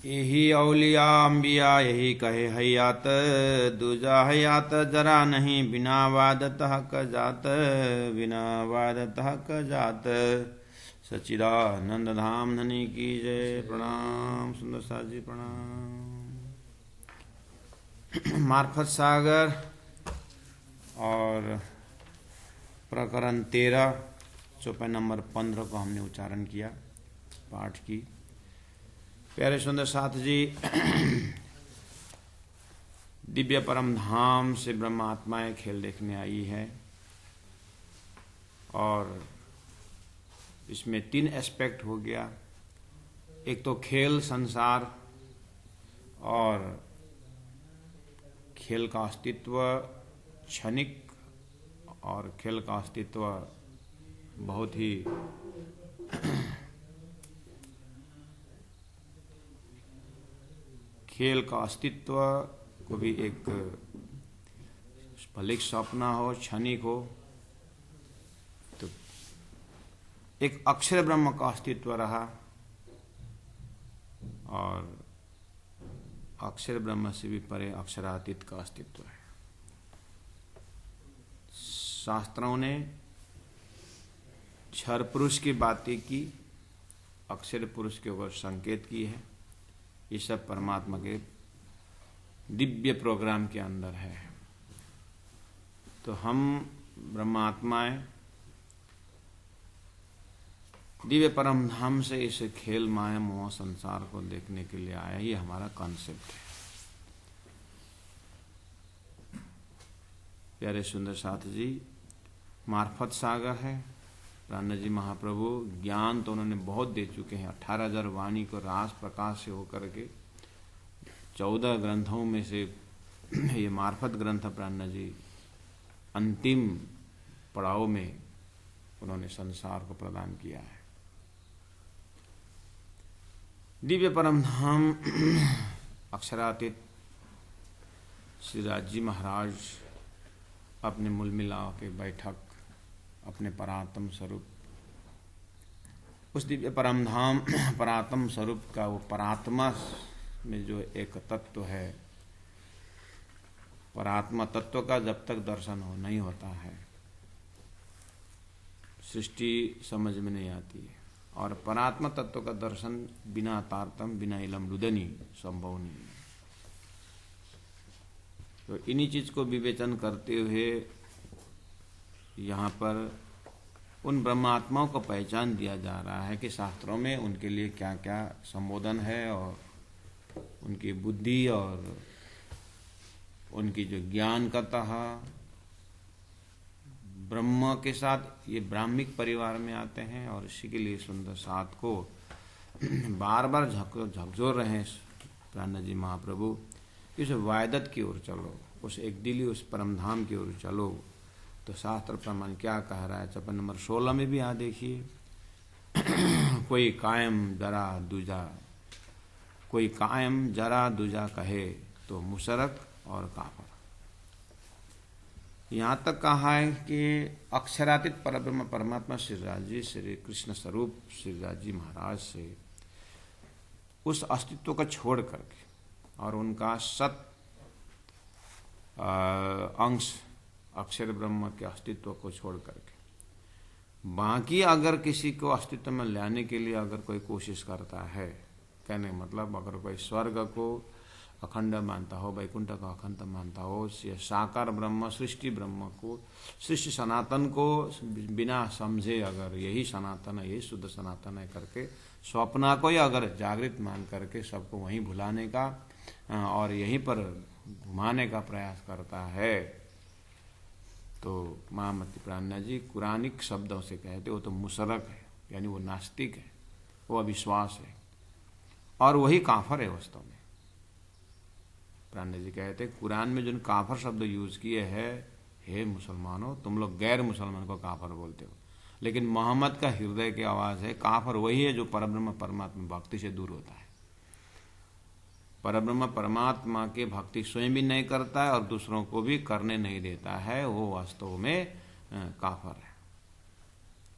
यही औलिया अम्बिया यही कहे हयात, दूजा हयात जरा नहीं, बिना वादतः क जात, बिना वादतः क जात। सच्चिदानंद धाम धनी की जय। प्रणाम सुंदर साथ जी, प्रणाम। मार्फत सागर और प्रकरण 13 चौपाई नंबर 15 को हमने उच्चारण किया, पाठ की। प्यारे सुंदर साथ जी, दिव्य परम धाम से ब्रह्म आत्माएं खेल देखने आई है और इसमें 3 एस्पेक्ट हो गया। एक तो खेल संसार और खेल का अस्तित्व क्षणिक और खेल का अस्तित्व बहुत ही खेल का अस्तित्व को भी एक भले स्वप्न हो, क्षणिक हो, तो एक अक्षर ब्रह्म का अस्तित्व रहा और अक्षर ब्रह्म से भी परे अक्षरातीत का अस्तित्व है। शास्त्रों ने क्षर पुरुष की बातें की, अक्षर पुरुष के ऊपर संकेत की है। ये सब परमात्मा के दिव्य प्रोग्राम के अंदर है। तो हम ब्रह्मात्माएं दिव्य परम धाम से इस खेल माया मोह संसार को देखने के लिए आया। ये हमारा कॉन्सेप्ट है। प्यारे सुंदर साथ जी, मार्फत सागर है। प्राण जी महाप्रभु ज्ञान तो उन्होंने बहुत दे चुके हैं। 18,000 वाणी को रास प्रकाश से होकर के 14 ग्रंथों में से ये मार्फत ग्रंथ प्राण जी अंतिम पड़ाव में उन्होंने संसार को प्रदान किया है। दिव्य परम धाम अक्षरातीत श्री राजी महाराज अपने मूल मिलाव के बैठक अपने परात्म स्वरूप, उस दिव्य परम धाम परात्म स्वरूप का वो परात्मा में जो एक तत्व है, परात्मा तत्व का जब तक दर्शन हो नहीं होता है, सृष्टि समझ में नहीं आती है। और परात्मा तत्व का दर्शन बिना तारतम बिना इलम लुदनी संभव नहीं है। तो इन्हीं चीज को विवेचन करते हुए यहाँ पर उन ब्रह्मात्माओं को पहचान दिया जा रहा है कि शास्त्रों में उनके लिए क्या क्या संबोधन है और उनकी बुद्धि और उनकी जो ज्ञान कतः ब्रह्म के साथ ये ब्राह्मिक परिवार में आते हैं। और इसी के लिए सुंदर साथ को बार बार झकझोर रहे हैं प्राण जी महाप्रभु, इस वायदत की ओर चलो, उस एक दिली उस परम धाम की ओर चलो। तो शास्त्र प्रमाण क्या कह रहा है? चौपाई नंबर 16 में भी यहाँ देखिए, कोई कायम जरा दूजा, कोई कायम जरा दूजा कहे तो मुशरक और काफर। यहाँ तक कहा है कि अक्षरातीत परब्रह्म परमात्मा श्री राजी श्री कृष्ण स्वरूप श्री राजी महाराज से उस अस्तित्व को छोड़ करके और उनका सत अंश अक्षर ब्रह्म के अस्तित्व को छोड़ करके बाकी अगर किसी को अस्तित्व में लाने के लिए अगर कोई कोशिश करता है, कहने मतलब अगर कोई स्वर्ग को अखंड मानता हो, वैकुंठ को अखंड मानता हो, साकार ब्रह्म सृष्टि ब्रह्म को, सृष्टि सनातन को बिना समझे अगर यही सनातन है, यही शुद्ध सनातन है करके स्वप्न को ही अगर जागृत मान करके सबको वहीं भुलाने का और यहीं पर घुमाने का प्रयास करता है, तो महामती प्राज्ञा जी कुरानिक शब्दों से कहते वो तो मुशरक है, यानी वो नास्तिक है, वो अविश्वास है और वही काफर है वास्तव में। प्राज्ञा जी कहते कुरान में जो काफर शब्द यूज किए हैं, हे मुसलमानों तुम लोग गैर मुसलमान को काफर बोलते हो, लेकिन मोहम्मद का हृदय की आवाज है काफर वही है जो परब्रह्म परमात्मा भक्ति से दूर होता है। परब्रह्म परमात्मा के भक्ति स्वयं भी नहीं करता है और दूसरों को भी करने नहीं देता है, वो वास्तव में काफर है।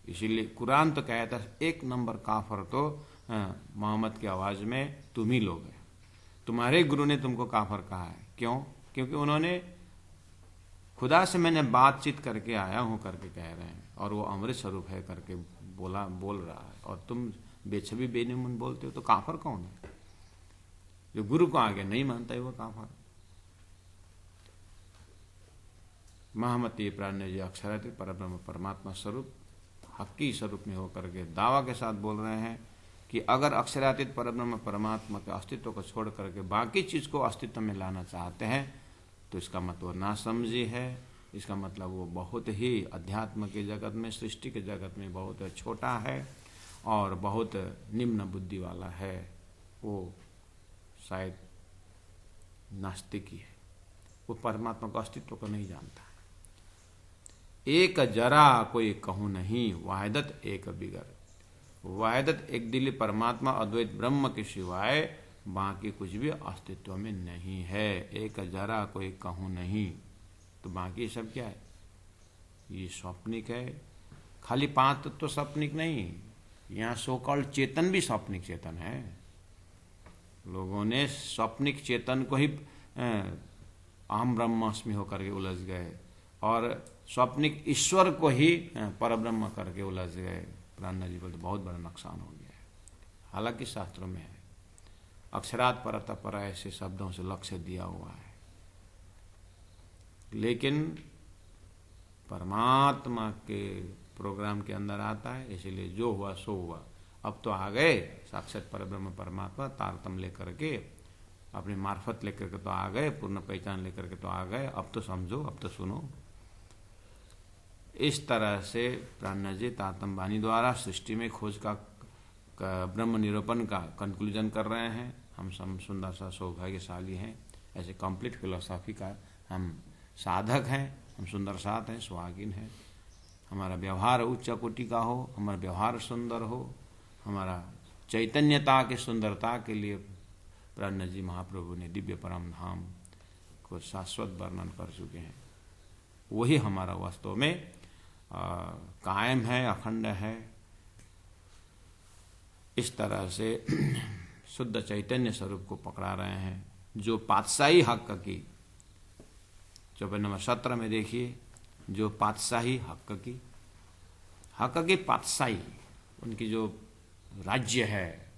इसीलिए कुरान तो कहता है 1 नंबर काफर तो मोहम्मद की आवाज़ में तुम ही लोग हैं, तुम्हारे गुरु ने तुमको काफर कहा है। क्यों? क्योंकि उन्होंने खुदा से मैंने बातचीत करके आया हूं करके कह रहे हैं, और वो अमृत स्वरूप है करके बोल रहा है, और तुम बेछबी बेनिमुन बोलते हो, तो काफर कौन है? जो गुरु को आगे नहीं मानता है वो काफर। मोहम्मद प्राण जी अक्षरातीत परब्रह्म परमात्मा स्वरूप हक्की स्वरूप में होकर के दावा के साथ बोल रहे हैं कि अगर अक्षरातीत परब्रह्म परमात्मा के अस्तित्व को छोड़ करके बाकी चीज को अस्तित्व में लाना चाहते हैं तो इसका मतलब नासमझी है। इसका मतलब वो बहुत ही अध्यात्म के जगत में, सृष्टि के जगत में बहुत छोटा है और बहुत निम्न बुद्धि वाला है। वो शायद नास्तिक ही है, वो परमात्मा के अस्तित्व को नहीं जानता है। एक जरा कोई कहूं नहीं, वाहिदत एक बिगर। वाहिदत एक दिली परमात्मा अद्वैत ब्रह्म के सिवाय बाकी कुछ भी अस्तित्व में नहीं है। एक जरा कोई कहूं नहीं, तो बाकी सब क्या है? ये स्वप्निक है। खाली पांच तत्व तो स्वप्निक नहीं, यहाँ सो कॉल्ड चेतन भी स्वप्निक चेतन है। लोगों ने स्वप्निक चेतन को ही अहम ब्रह्मास्मि होकर के उलझ गए, और स्वप्निक ईश्वर को ही परब्रह्म करके उलझ गए। प्राण जी बोलते तो बहुत बड़ा नुकसान हो गया है। हालांकि शास्त्रों में है अक्षरात परतः पर ऐसे शब्दों से लक्ष्य दिया हुआ है, लेकिन परमात्मा के प्रोग्राम के अंदर आता है, इसलिए जो हुआ सो हुआ। अब तो आ गए साक्षात परब्रह्म परमात्मा, तारतम लेकर के, अपनी मार्फत लेकर के तो आ गए, पूर्ण पहचान लेकर के तो आ गए। अब तो समझो, अब तो सुनो। इस तरह से प्राण जी तारतम वाणी द्वारा सृष्टि में खोज का ब्रह्म निरूपण का कंक्लूजन कर रहे हैं। हम सब सुंदर सा सौभाग्यशाली हैं, ऐसे कंप्लीट फिलोसॉफी का हम साधक हैं, हम सुंदर साथ हैं, सुहागिन हैं। हमारा व्यवहार उच्च कोटि का हो, हमारा व्यवहार सुंदर हो, हमारा चैतन्यता की सुंदरता के लिए प्राण जी महाप्रभु ने दिव्य परम धाम को शाश्वत वर्णन कर चुके हैं। वही हमारा वास्तव में कायम है, अखंड है। इस तरह से शुद्ध चैतन्य स्वरूप को पकड़ा रहे हैं, जो पातशाही हक की, 54 नंबर 17 में देखिए, जो पातशाही हक की पातशाही, उनकी जो राज्य है,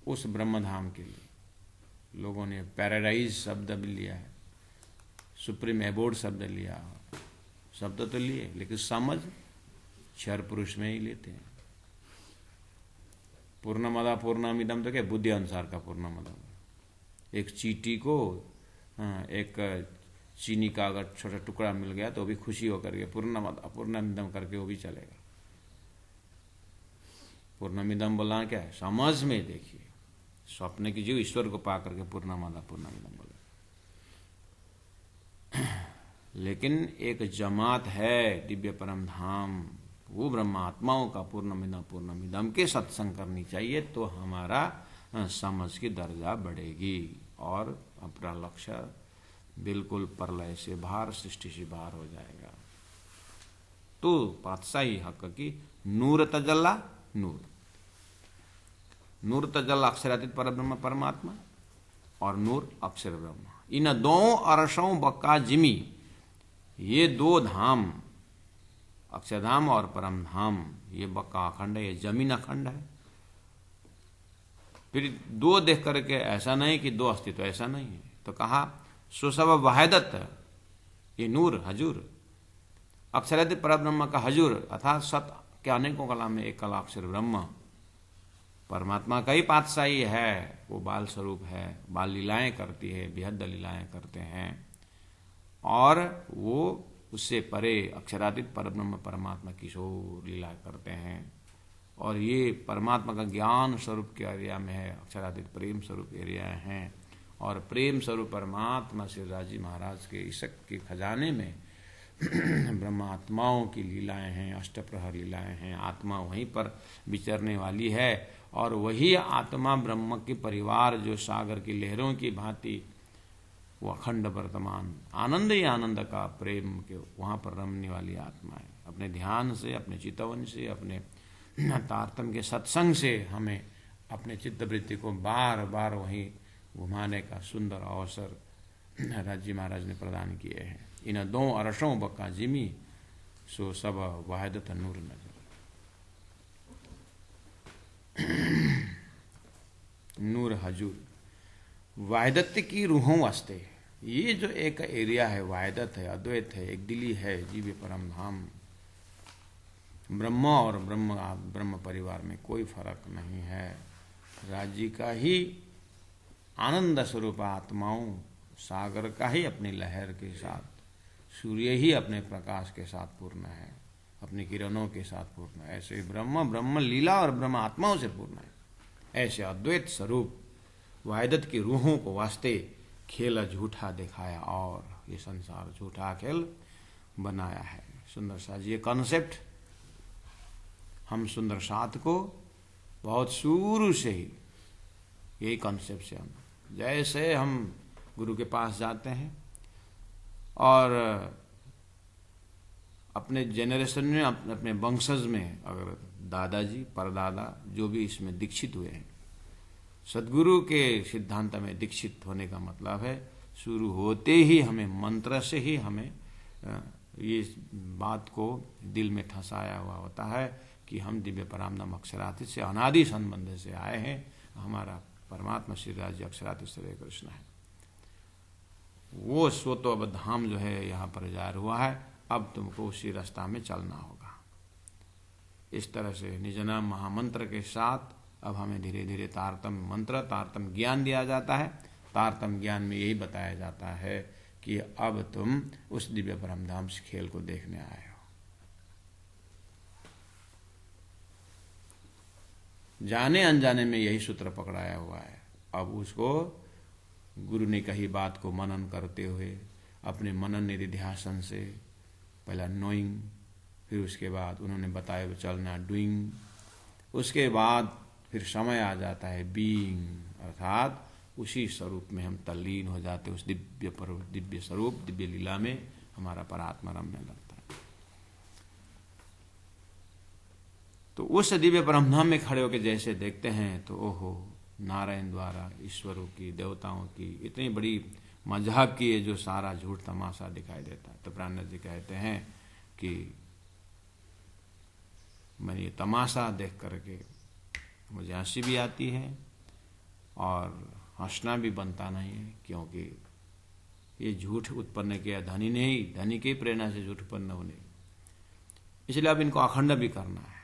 उस ब्रह्मधाम के लिए लोगों ने पैराडाइज शब्द भी लिया है, सुप्रीम एबोर्ड शब्द लिया। शब्द तो लिए, लेकिन समझ क्षर पुरुष में ही लेते हैं। पूर्णमदा पूर्णमिदम तो क्या बुद्धि अनुसार का पूर्णमदम। एक चींटी को एक चीनी का अगर छोटा टुकड़ा मिल गया तो भी खुशी होकर के पूर्णमदा पूर्णमिदम करके वो भी चलेगा। पूर्णमिदम बोलना क्या है? समझ में देखिए, स्वप्न की जीव ईश्वर को पा करके पूर्णमदा पूर्णमिदम बोले। लेकिन एक जमात है दिव्य परम धाम, वो ब्रह्मात्माओं का पूर्णमिदम के सत्संग करनी चाहिए, तो हमारा समझ की दर्जा बढ़ेगी और अपना लक्ष्य बिल्कुल प्रलय से बाहर, सृष्टि से बाहर हो जाएगा। तो पातशाही हक की नूर तजल्ला, नूर तजल्ला अक्षरातीत परब्रह्म परमात्मा और नूर अक्षर ब्रह्म, इन दो अरसों बक्का जिमी, ये दो धाम अक्षरधाम और परम धाम, ये बक्का अखंड है, ये जमीन अखंड है। फिर दो देख करके ऐसा नहीं कि दो अस्तित्व, ऐसा नहीं है। तो कहा सुसब वाहिदत, ये नूर हजूर, अक्षरातीत परब्रह्म का हजूर अर्थात सत के अनेकों कला में एक कला अक्षर ब्रह्म परमात्मा का ही पातशाही है। वो बाल स्वरूप है, बाल लीलाएं करती है, बेहद लीलाएं करते हैं, और वो उससे परे अक्षरातीत परब्रह्म परमात्मा किशोर लीला करते हैं। और ये परमात्मा का ज्ञान स्वरूप के एरिया में है, अक्षरातीत प्रेम स्वरूप एरिया है, और प्रेम स्वरूप परमात्मा श्री राजी महाराज के ईशक के खजाने में ब्रह्मात्माओं की लीलाएं हैं, अष्टप्रहर लीलाएं हैं। आत्मा वहीं पर विचरने वाली है, और वही आत्मा ब्रह्म के परिवार जो सागर की लहरों की भांति वो अखंड वर्तमान आनंद ही आनंद का प्रेम के वहां पर रमने वाली आत्मा है। अपने ध्यान से, अपने चितवन से, अपने तारतम्य के सत्संग से हमें अपने चित्तवृत्ति को बार बार वहीं घुमाने का सुंदर अवसर राज्य महाराज ने प्रदान किए हैं। इन दो अरसों बका जिमी सो सब वाहिदत नूर नजर। नूर हजूर वाहिदत की रूहों वास्ते ये जो एक एरिया है, वाहिदत है, अद्वैत है, एक दिली है, जीव परम धाम, ब्रह्म और ब्रह्म परिवार में कोई फर्क नहीं है। राज्य का ही आनंद स्वरूप आत्माओं सागर का ही अपनी लहर के साथ, सूर्य ही अपने प्रकाश के साथ पूर्ण है, अपनी किरणों के साथ पूर्ण है। ऐसे ब्रह्म लीला और ब्रह्म आत्माओं से पूर्ण है। ऐसे अद्वैत स्वरूप वाहिदत की रूहों को वास्ते खेल झूठा दिखाया और ये संसार झूठा खेल बनाया है। सुंदर सा ये कॉन्सेप्ट हम सुंदर साथ को बहुत शुरू से ही यही कॉन्सेप्ट से हम जैसे हम गुरु के पास जाते हैं और अपने जेनरेशन में अपने वंशज में अगर दादाजी परदादा जो भी इसमें दीक्षित हुए हैं, सदगुरु के सिद्धांत में दीक्षित होने का मतलब है शुरू होते ही हमें मंत्र से ही हमें ये बात को दिल में ठसाया हुआ होता है कि हम दिव्य परामनाम अक्षरातीत से अनादि संबंध से आए हैं। हमारा परमात्मा श्री राज्य अक्षरातीत श्री कृष्ण है। वो स्वतो अब धाम जो है यहाँ पर जाहिर हुआ है। अब तुमको उसी रास्ता में चलना होगा। इस तरह से निज नाम महामंत्र के साथ अब हमें धीरे धीरे तारतम्य मंत्र, तारतम्य ज्ञान दिया जाता है। तारतम्य ज्ञान में यही बताया जाता है कि अब तुम उस दिव्य परमधाम से खेल को देखने आए हो। जाने अनजाने में यही सूत्र पकड़ाया हुआ है। अब उसको गुरु ने कही बात को मनन करते हुए अपने मनन निधिध्यासन से पहला नोइंग, फिर उसके बाद उन्होंने बताया चलना डूइंग, उसके बाद फिर समय आ जाता है बीइंग, अर्थात उसी स्वरूप में हम तल्लीन हो जाते, उस दिव्य स्वरूप दिव्य लीला में हमारा परात्मा रमने लगता है। तो उस दिव्य ब्रह्मांड में खड़े होकर जैसे देखते हैं तो ओहो, नारायण द्वारा ईश्वरों की, देवताओं की इतनी बड़ी मजाक की है जो सारा झूठ तमाशा दिखाई देता है। तो प्राणनाथ जी कहते हैं कि मैंने ये तमाशा देख करके मुझे हंसी भी आती है और हंसना भी बनता नहीं है, क्योंकि ये झूठ उत्पन्न किया धनी ने ही, धनी की प्रेरणा से झूठ उत्पन्न होने, इसलिए अब इनको अखंड भी करना है।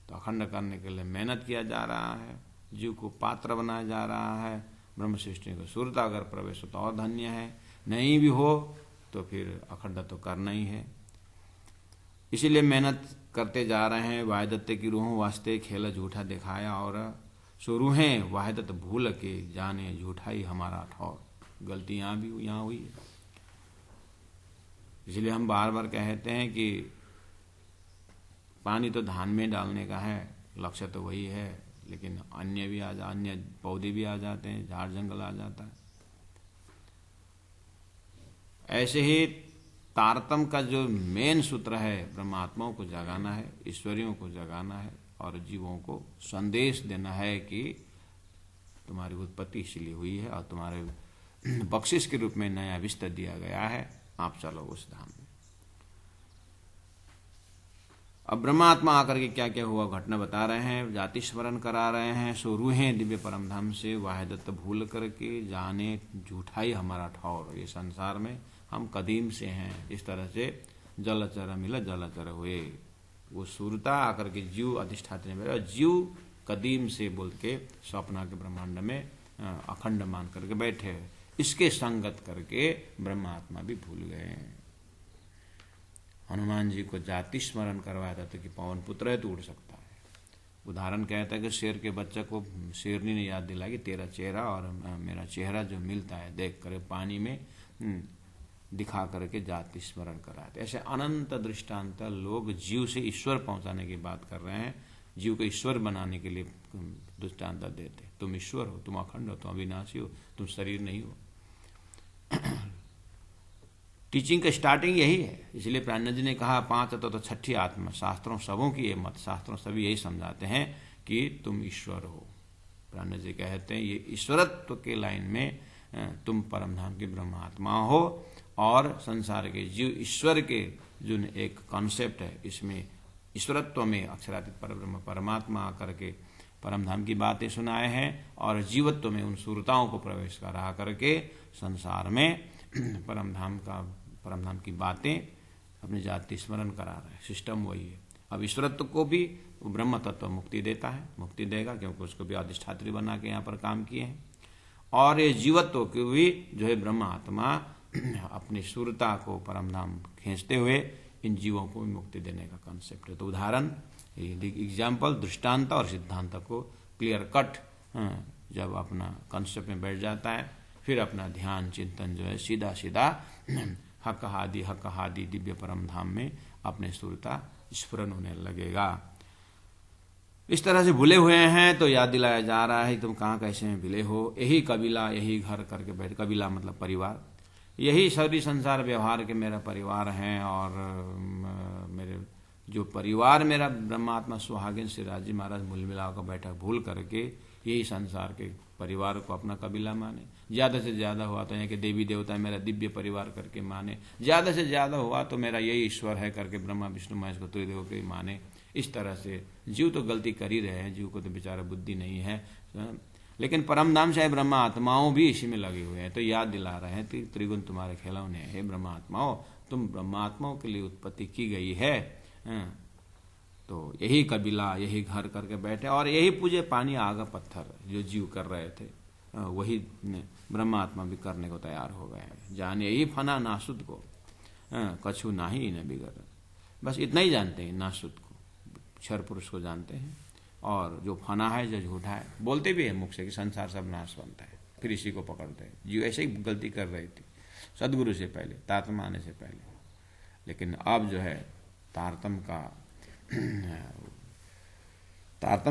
तो अखंड करने के लिए मेहनत किया जा रहा है, जीव को पात्र बनाया जा रहा है। ब्रह्म सृष्टि को सूरता अगर प्रवेश हो तो और धन्य है, नहीं भी हो तो फिर अखंड तो करना ही है। इसीलिए मेहनत करते जा रहे हैं। वाहिदत की रूहों वास्ते खेल झूठा दिखाया और सो रूहें वाहिदत भूल के जाने झूठा ही हमारा ठौर। गलती यहाँ हुई है। इसलिए हम बार बार कहते हैं कि पानी तो धान में डालने का है, लक्ष्य तो वही है, लेकिन अन्य पौधे भी आ जाते हैं, झाड़ जंगल आ जाता है। ऐसे ही तारतम का जो मेन सूत्र है, ब्रह्मात्माओं को जगाना है, ईश्वरियों को जगाना है और जीवों को संदेश देना है कि तुम्हारी उत्पत्ति इसलिए हुई है और तुम्हारे बख्शिश के रूप में नया विस्तार दिया गया है, आप चलो उस धाम में। अब ब्रह्मात्मा आकर के क्या क्या हुआ घटना बता रहे हैं, जाति स्मरण करा रहे हैं। सो रूहें दिव्य परमधाम से वाहिदत भूल करके जाने झूठाई हमारा ठौर। ये संसार में हम कदीम से हैं। इस तरह से जलचर मिला जलचर हुए। वो सूरता आकर के जीव अधिष्ठात्री में, जीव कदीम से बोल के स्वप्ना के ब्रह्मांड में अखंड मान करके बैठे, इसके संगत करके ब्रह्मात्मा भी भूल गए। हनुमान जी को जाति स्मरण करवाया था तो कि पवन पुत्र है तो उड़ सकता है। उदाहरण कहता है कि शेर के बच्चे को शेरनी ने याद दिला कि तेरा चेहरा और मेरा चेहरा जो मिलता है, देख कर पानी में दिखा करके जाति स्मरण कराते। ऐसे अनंत दृष्टांत लोग जीव से ईश्वर पहुंचाने की बात कर रहे हैं, जीव को ईश्वर बनाने के लिए दृष्टांत देते। तुम ईश्वर हो, तुम अखंड हो, तुम अविनाशी हो, तुम शरीर नहीं हो। टीचिंग का स्टार्टिंग यही है। इसलिए प्राणनाथ जी ने कहा 5 तत्व तो छठी आत्मा। शास्त्रों सबों की ये मत, शास्त्रों सभी यही समझाते हैं कि तुम ईश्वर हो। प्राणनाथ जी कहते हैं ये ईश्वरत्व के लाइन में तुम परमधाम की ब्रह्मात्मा हो, और संसार के जीव ईश्वर के जो एक कॉन्सेप्ट है, इसमें ईश्वरत्व में अक्षरातीत परब्रह्म परमात्मा आकर के परमधाम की बातें सुनाए हैं, और जीवत्व में उन सुरताओं को प्रवेश करा करके संसार में परमधाम की बातें अपनी जाति स्मरण करा रहे हैं। सिस्टम वही है। अब ईश्वरत्व को भी ब्रह्म तत्व मुक्ति देता है, मुक्ति देगा, क्योंकि उसको भी अधिष्ठात्री बना के यहाँ पर काम किए हैं। और ये जीवत्व को भी जो है ब्रह्म आत्मा अपनी सुरता को परमधाम खींचते हुए इन जीवों को भी मुक्ति देने का कॉन्सेप्ट है। तो उदाहरण, एग्जाम्पल, दृष्टांत और सिद्धांत को क्लियर कट जब अपना कॉन्सेप्ट में बैठ जाता है, फिर अपना ध्यान चिंतन जो है सीधा सीधा हक हादि दिव्य परमधाम में अपने सुरता स्फुरन होने लगेगा। इस तरह से भूले हुए हैं तो याद दिलाया जा रहा है तुम कहाँ कैसे में भूले हो। यही कबीला, यही घर करके बैठ, कबीला मतलब परिवार, यही सभी संसार व्यवहार के मेरा परिवार हैं, और मेरे जो परिवार मेरा ब्रह्मात्मा सुहागिन श्री राजी महाराज मूल मिलाव का बैठक भूल करके यही संसार के परिवार को अपना कबीला माने। ज्यादा से ज्यादा हुआ तो यहाँ के देवी देवता मेरा दिव्य परिवार करके माने, ज्यादा से ज्यादा हुआ तो मेरा यही ईश्वर है करके ब्रह्मा विष्णु महेश को त्रिदेव के माने। इस तरह से जीव तो गलती कर ही रहे हैं, जीव को तो बेचारा बुद्धि नहीं है, लेकिन परमधाम से ब्रह्मा आत्माओं भी इसी में लगे हुए हैं। तो याद दिला रहे हैं कि त्रिगुण तुम्हारे खिलौने हैं ब्रह्मा आत्माओं, तुम ब्रह्मात्माओं के लिए उत्पत्ति की गई है। तो यही कबीला, यही घर करके बैठे, और यही पूजे पानी आग पत्थर जो जीव कर रहे थे वही ब्रह्मात्मा भी करने को तैयार हो गए हैं। जाने यही फना नासुद को कछु नाही न बिगड़, बस इतना ही जानते हैं नासुद को, क्षर पुरुष को जानते हैं, और जो फना है जो झूठा है बोलते भी है मुख से कि संसार सब नाशवंत है, फिर इसी को पकड़ते हैं। जीव ऐसे ही गलती कर रही थी सदगुरु से पहले, तात्मा आने से पहले, लेकिन अब जो है तारतम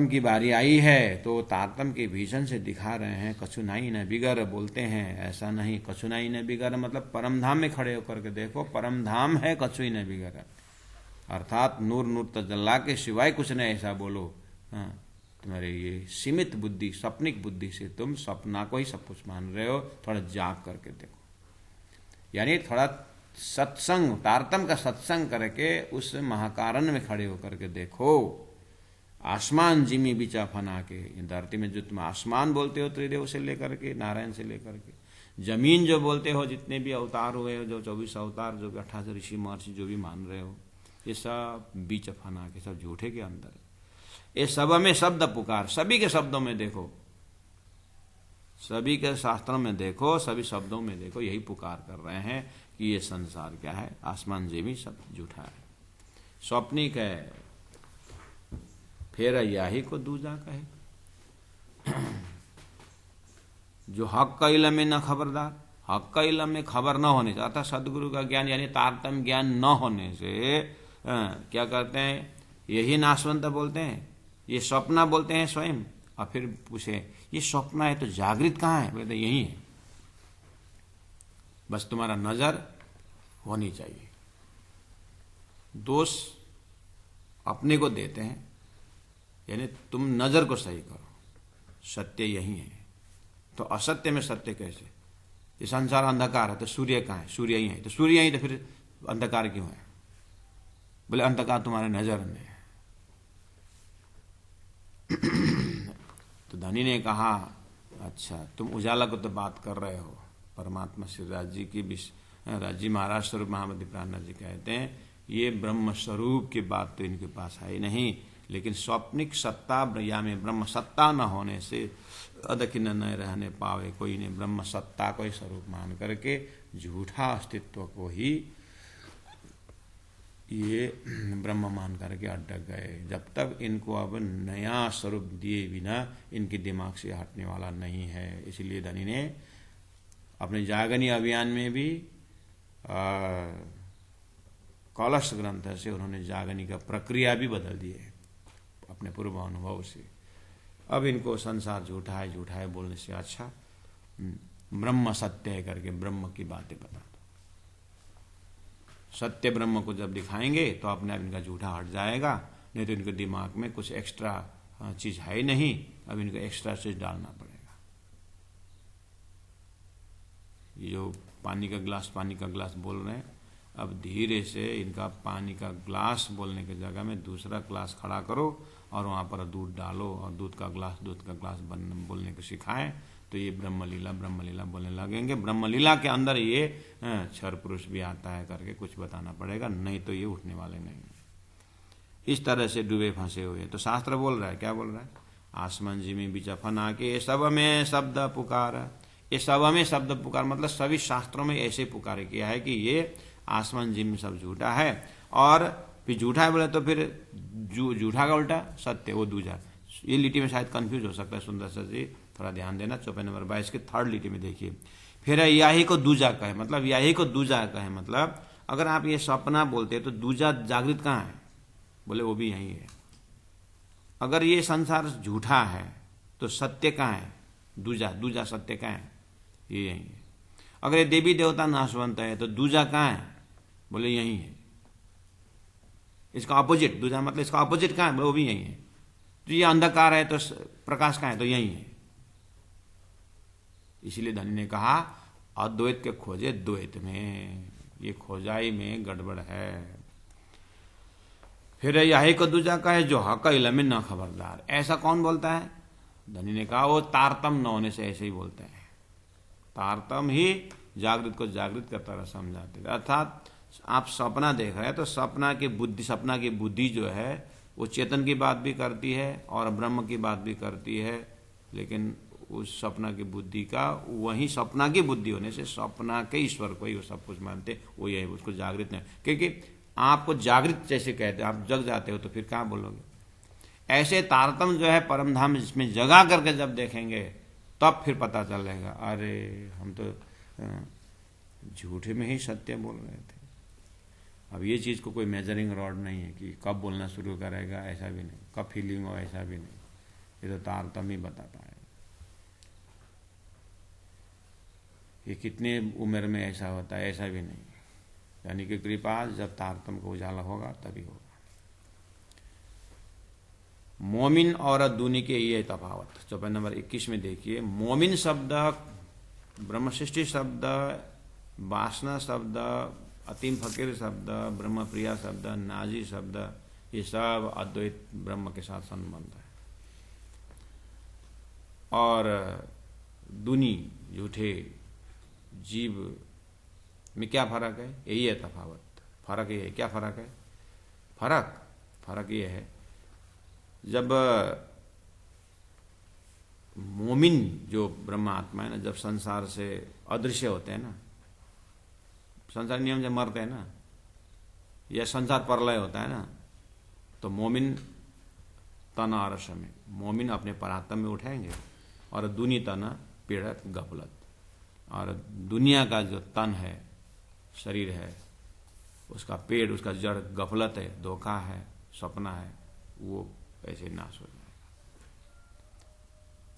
की बारी आई है, तो तारतम के भीषण से दिखा रहे हैं कछु नहीं न बिगर, बोलते हैं ऐसा नहीं, कछु नहीं न बिगर मतलब परमधाम में खड़े होकर के देखो, परमधाम है कछु ही न बिगर, अर्थात नूर नूर तजल्ला के सिवाय कुछ नहीं ऐसा बोलो। तुम्हारे ये सीमित बुद्धि, सपनिक बुद्धि से तुम सपना को ही सब कुछ मान रहे हो, थोड़ा जाग करके देखो, यानी थोड़ा सत्संग, तारतम का सत्संग करके उस महाकारण में खड़े होकर के देखो। आसमान जिमी बिचा फना के, धरती में जो तुम आसमान बोलते हो त्रिदेव से लेकर के, नारायण से लेकर के, जमीन जो बोलते हो, जितने भी अवतार हुए हो, जो 24 अवतार, जो 28 ऋषि महर्षि जो भी मान रहे हो, ये सब बीच फना के, सब झूठे के अंदर। ये सब में शब्द पुकार, सभी के शब्दों में देखो, सभी के शास्त्रों में देखो, सभी शब्दों में देखो, यही पुकार कर रहे हैं कि ये संसार क्या है, आसमान जेमी सब झूठा है, स्वप्निक है, फिर यही को दूजा कहे। जो हक का इल्म में न खबरदार, हक का इल्म में खबर न होने से, अर्थात सदगुरु का ज्ञान यानी तारतम ज्ञान न होने से क्या करते हैं, यही नाशवंत बोलते हैं, ये स्वप्न बोलते हैं स्वयं। और फिर पूछे ये स्वप्न है तो जागृत कहाँ है, बोलते यही है, बस तुम्हारा नजर होनी चाहिए। दोष अपने को देते हैं, यानी तुम नजर को सही करो, सत्य यही है, तो असत्य में सत्य कैसे? ये संसार अंधकार है तो सूर्य कहाँ है, सूर्य ही है, तो सूर्य ही, तो फिर अंधकार क्यों है? बोले अंधकार तुम्हारे नजर में है। तो धनी ने कहा अच्छा तुम उजाला को तो बात कर रहे हो, परमात्मा श्री राज जी की राजी महाराज स्वरूप महामती प्राणनाथ जी कहते हैं ये ब्रह्म स्वरूप की बात तो इनके पास है ही नहीं, लेकिन स्वप्निक सत्ता या में ब्रह्म सत्ता न होने से अदखिन न रहने पावे कोई ने, ब्रह्म सत्ता को ही स्वरूप मान करके झूठा अस्तित्व को ही ये ब्रह्म मान करके अटक गए। जब तक इनको अब नया स्वरूप दिए बिना इनके दिमाग से हटने वाला नहीं है। इसलिए धनी ने अपने जागनी अभियान में भी कलश ग्रंथ से उन्होंने जागनी का प्रक्रिया भी बदल दी है अपने पूर्व अनुभव से। अब इनको संसार झूठा है बोलने से अच्छा ब्रह्म सत्य है करके ब्रह्म की बातें बता दो। सत्य ब्रह्म को जब दिखाएंगे तो अपने आप इनका झूठा हट जाएगा, नहीं तो इनके दिमाग में कुछ एक्स्ट्रा चीज है ही नहीं, अब इनको एक्स्ट्रा चीज डालना पड़ेगा। ये जो पानी का गिलास बोल रहे हैं, अब धीरे से इनका पानी का ग्लास बोलने की जगह में दूसरा ग्लास खड़ा करो और वहां पर दूध डालो और दूध का ग्लास बोलने को सिखाएं, तो ये ब्रह्मलीला बोलने लगेंगे। ब्रह्मलीला के अंदर ये क्षर पुरुष भी आता है करके कुछ बताना पड़ेगा, नहीं तो ये उठने वाले नहीं। इस तरह से डूबे फंसे हुए। तो शास्त्र बोल रहा है, क्या बोल रहा है? आसमान जी में बिचफन आके सब में शब्द पुकार। ये सब में शब्द पुकार मतलब सभी शास्त्रों में ऐसे पुकार किया है कि ये आसमान जी में सब झूठा है, और फिर झूठा है बोले तो फिर झूठा का उल्टा सत्य, वो दूजा। ये लिटी में शायद कंफ्यूज हो सकता है सुंदर सर जी, थोड़ा ध्यान देना। चौपाई नंबर 22 की 3rd लिटी में देखिए, फिर यही को दूजा कहे, मतलब यही को दूजा कहे मतलब अगर आप ये सपना बोलते हैं तो दूजा जागृत कहाँ है? बोले वो भी यही है। अगर ये संसार झूठा है तो सत्य कहाँ है? दूजा सत्य कहाँ है? ये यही है। अगर ये देवी देवता नाशवंत है तो दूजा कहाँ है? बोले यही है। इसका ऑपोजिट, दूजा मतलब इसका ऑपोजिट कहाँ है? वो भी यही है। तो ये अंधकार है तो प्रकाश कहाँ है? तो यही है। इसीलिए धनी ने कहा अद्वैत के खोजे द्वैत में, ये खोजाई में गड़बड़ है। फिर यही को दूजा का है जो हक इल्म में न खबरदार। ऐसा कौन बोलता है? धनी ने कहा वो तारतम न होने से ऐसे ही बोलते हैं। तारतम ही जागृत को जागृत का तरह समझाते हैं। अर्थात आप सपना देख रहे हैं तो सपना की बुद्धि जो है वो चेतन की बात भी करती है और ब्रह्म की बात भी करती है, लेकिन उस सपना की बुद्धि का वही सपना की बुद्धि होने से सपना के ईश्वर को ही वो सब कुछ मानते, वो यही उसको जागृत नहीं। क्योंकि आपको जागृत जैसे कहते हैं, आप जग जाते हो तो फिर क्या बोलोगे? ऐसे तारतम जो है परम धाम जिसमें जगा करके जब देखेंगे तब फिर पता चलेगा अरे हम तो झूठे में ही सत्य बोल रहे थे। अब ये चीज को कोई मेजरिंग रॉड नहीं है कि कब बोलना शुरू करेगा, ऐसा भी नहीं, कब फीलिंग हो ऐसा भी नहीं, ये तो तारतम ही बता पाएगा। ये कितने उम्र में ऐसा होता है, ऐसा भी नहीं। यानी कि कृपा जब तारतम को उजाला होगा तभी होगा। मोमिन और दूनी के ये तफावत चौपाई नंबर 21 में देखिए। मोमिन शब्द, ब्रह्म सृष्टि शब्द, वासना शब्द, अतीम फकीर शब्द, ब्रह्म प्रिया शब्द, नाजी शब्द, ये सब अद्वैत ब्रह्म के साथ संबंध है। और दूनी झूठे जीव में क्या फर्क है? यही है तफावत। फर्क ये है। क्या फर्क है? फर्क ये है जब मोमिन जो ब्रह्म आत्मा है ना, जब संसार से अदृश्य होते हैं ना, संसार नियम जब मरते हैं ना, या संसार प्रलय होता है ना, तो मोमिन तन आरस में, मोमिन अपने परात्म में उठाएंगे और दुनी तन पीड़त गफलत। और दुनिया का जो तन है, शरीर है, उसका पेड़, उसका जड़ गफलत है, धोखा है, सपना है, वो ऐसे नाश हो जाएगा।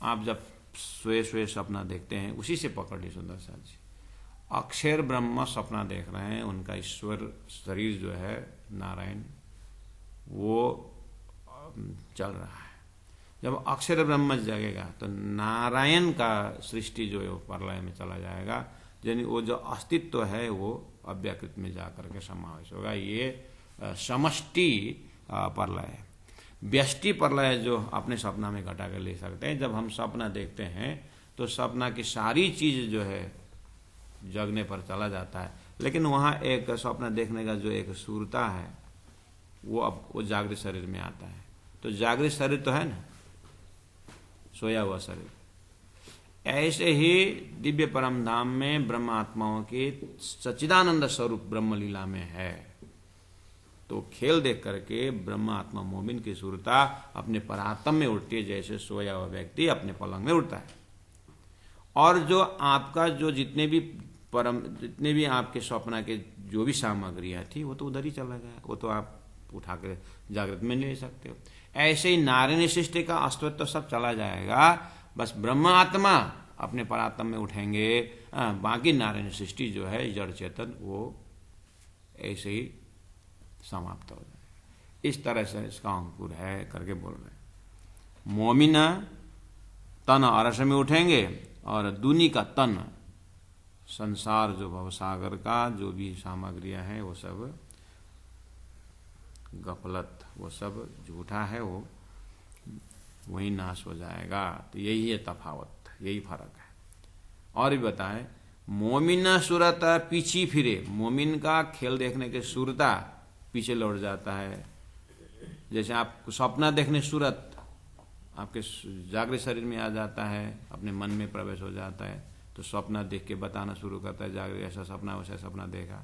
आप जब सोए सपना देखते हैं उसी से पकड़ ली सुंदर साथ जी। अक्षर ब्रह्म सपना देख रहे हैं, उनका ईश्वर शरीर जो है नारायण वो चल रहा है। जब अक्षर ब्रह्म जगेगा तो नारायण का सृष्टि जो है वो प्रलय में चला जाएगा, यानी वो जो अस्तित्व है वो अव्याकृत में जाकर के समावेश होगा। ये समष्टि प्रलय है। व्यष्टि प्रलय जो अपने सपना में घटा कर ले सकते हैं। जब हम सपना देखते हैं तो सपना की सारी चीज जो है जगने पर चला जाता है, लेकिन वहां एक सपना देखने का जो एक सूरता है वो अब वो जागृत शरीर में आता है। तो जागृत शरीर तो है ना, सोया हुआ शरीर। ऐसे ही दिव्य परम धाम में ब्रह्म आत्माओं के सच्चिदानंद स्वरूप ब्रह्म लीला में है। तो खेल देख करके ब्रह्म आत्मा मोमिन की सूरता अपने परात्म में उठती है, जैसे सोया हुआ व्यक्ति अपने पलंग में उठता है। और जो आपका जो जितने भी आपके स्वप्न के जो भी सामग्रियां थी वो तो उधर ही चला गया, वो तो आप उठा कर जागृत में ले सकते हो। ऐसे ही नारायण सृष्टि का अस्तित्व सब चला जाएगा, बस ब्रह्म आत्मा अपने परात्म में उठेंगे। बाकी नारायण सृष्टि जो है जड़ चेतन वो ऐसे ही समाप्त हो जाए। इस तरह से इसका अंकुर है करके बोल रहे हैं। मोमिन तन अरस में उठेंगे और दुनी का तन, संसार जो भवसागर का जो भी सामग्रियां हैं वो सब गफलत, वो सब झूठा है, वो वही नाश हो जाएगा। तो यही है तफावत, यही फर्क है। और भी बताएं, मोमिन सूरत पीछे फिरे, मोमिन का खेल देखने के सूरता पीछे लौट जाता है। जैसे आप सपना देखने सूरत आपके जागृत शरीर में आ जाता है, अपने मन में प्रवेश हो जाता है, तो सपना देख के बताना शुरू करता है, जागृत ऐसा सपना वैसा सपना देखा।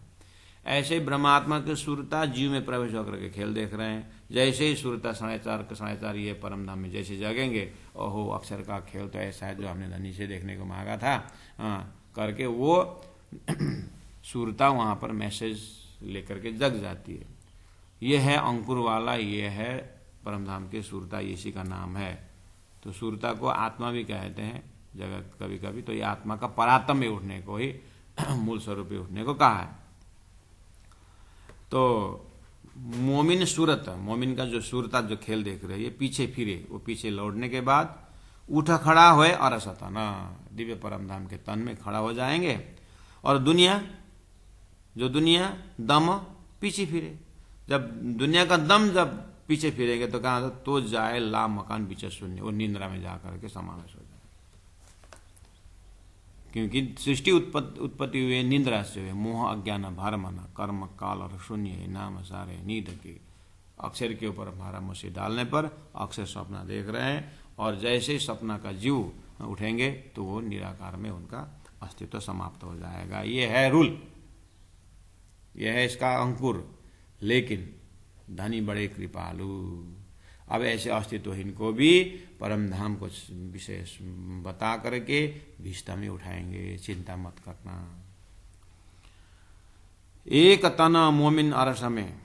ऐसे ब्रह्मात्मा की सूरता जीव में प्रवेश होकर के खेल देख रहे हैं। जैसे ही सूरता 4.5 ये परम धाम में जैसे जागेंगे, ओहो अक्षर का खेल तो ऐसा है जो हमने धनी से देखने को मांगा था, करके वो सूरता वहां पर मैसेज लेकर के जग जाती है। ये है अंकुर वाला, ये है परमधाम की सूरता, इसी का नाम है। तो सूरता को आत्मा भी कहते हैं जगत कभी कभी। तो ये आत्मा का परात्म में उठने को ही मूल स्वरूप में उठने को कहा है। तो मोमिन सूरत, मोमिन का जो सूरता जो खेल देख रहे हैं, ये पीछे फिरे, वो पीछे लौटने के बाद उठा खड़ा हुए अरसतना, दिव्य परमधाम के तन में खड़ा हो जाएंगे। और दुनिया, जो दुनिया दम पीछे फिरे, जब दुनिया का दम जब पीछे फिरेंगे तो कहा तो जाए ला मकान पीछे शून्य, वो निंद्रा में जाकर के समावेश हो जाए। क्योंकि सृष्टि उत्पत्ति हुए निंद्रा से हुए, मोह अज्ञान भारमन कर्म काल और शून्य नाम सारे नींद के अक्षर के ऊपर हमारा मसी डालने पर अक्षर सपना देख रहे हैं। और जैसे ही सपना का जीव उठेंगे तो वो निराकार में उनका अस्तित्व समाप्त हो जाएगा। ये है रूल, यह है इसका अंकुर। लेकिन धनी बड़े कृपालु, अब ऐसे अस्तित्वहीन को भी परमधाम को विशेष बता करके भीष्टा में उठाएंगे, चिंता मत करना। एक तना मोमिन अरस में,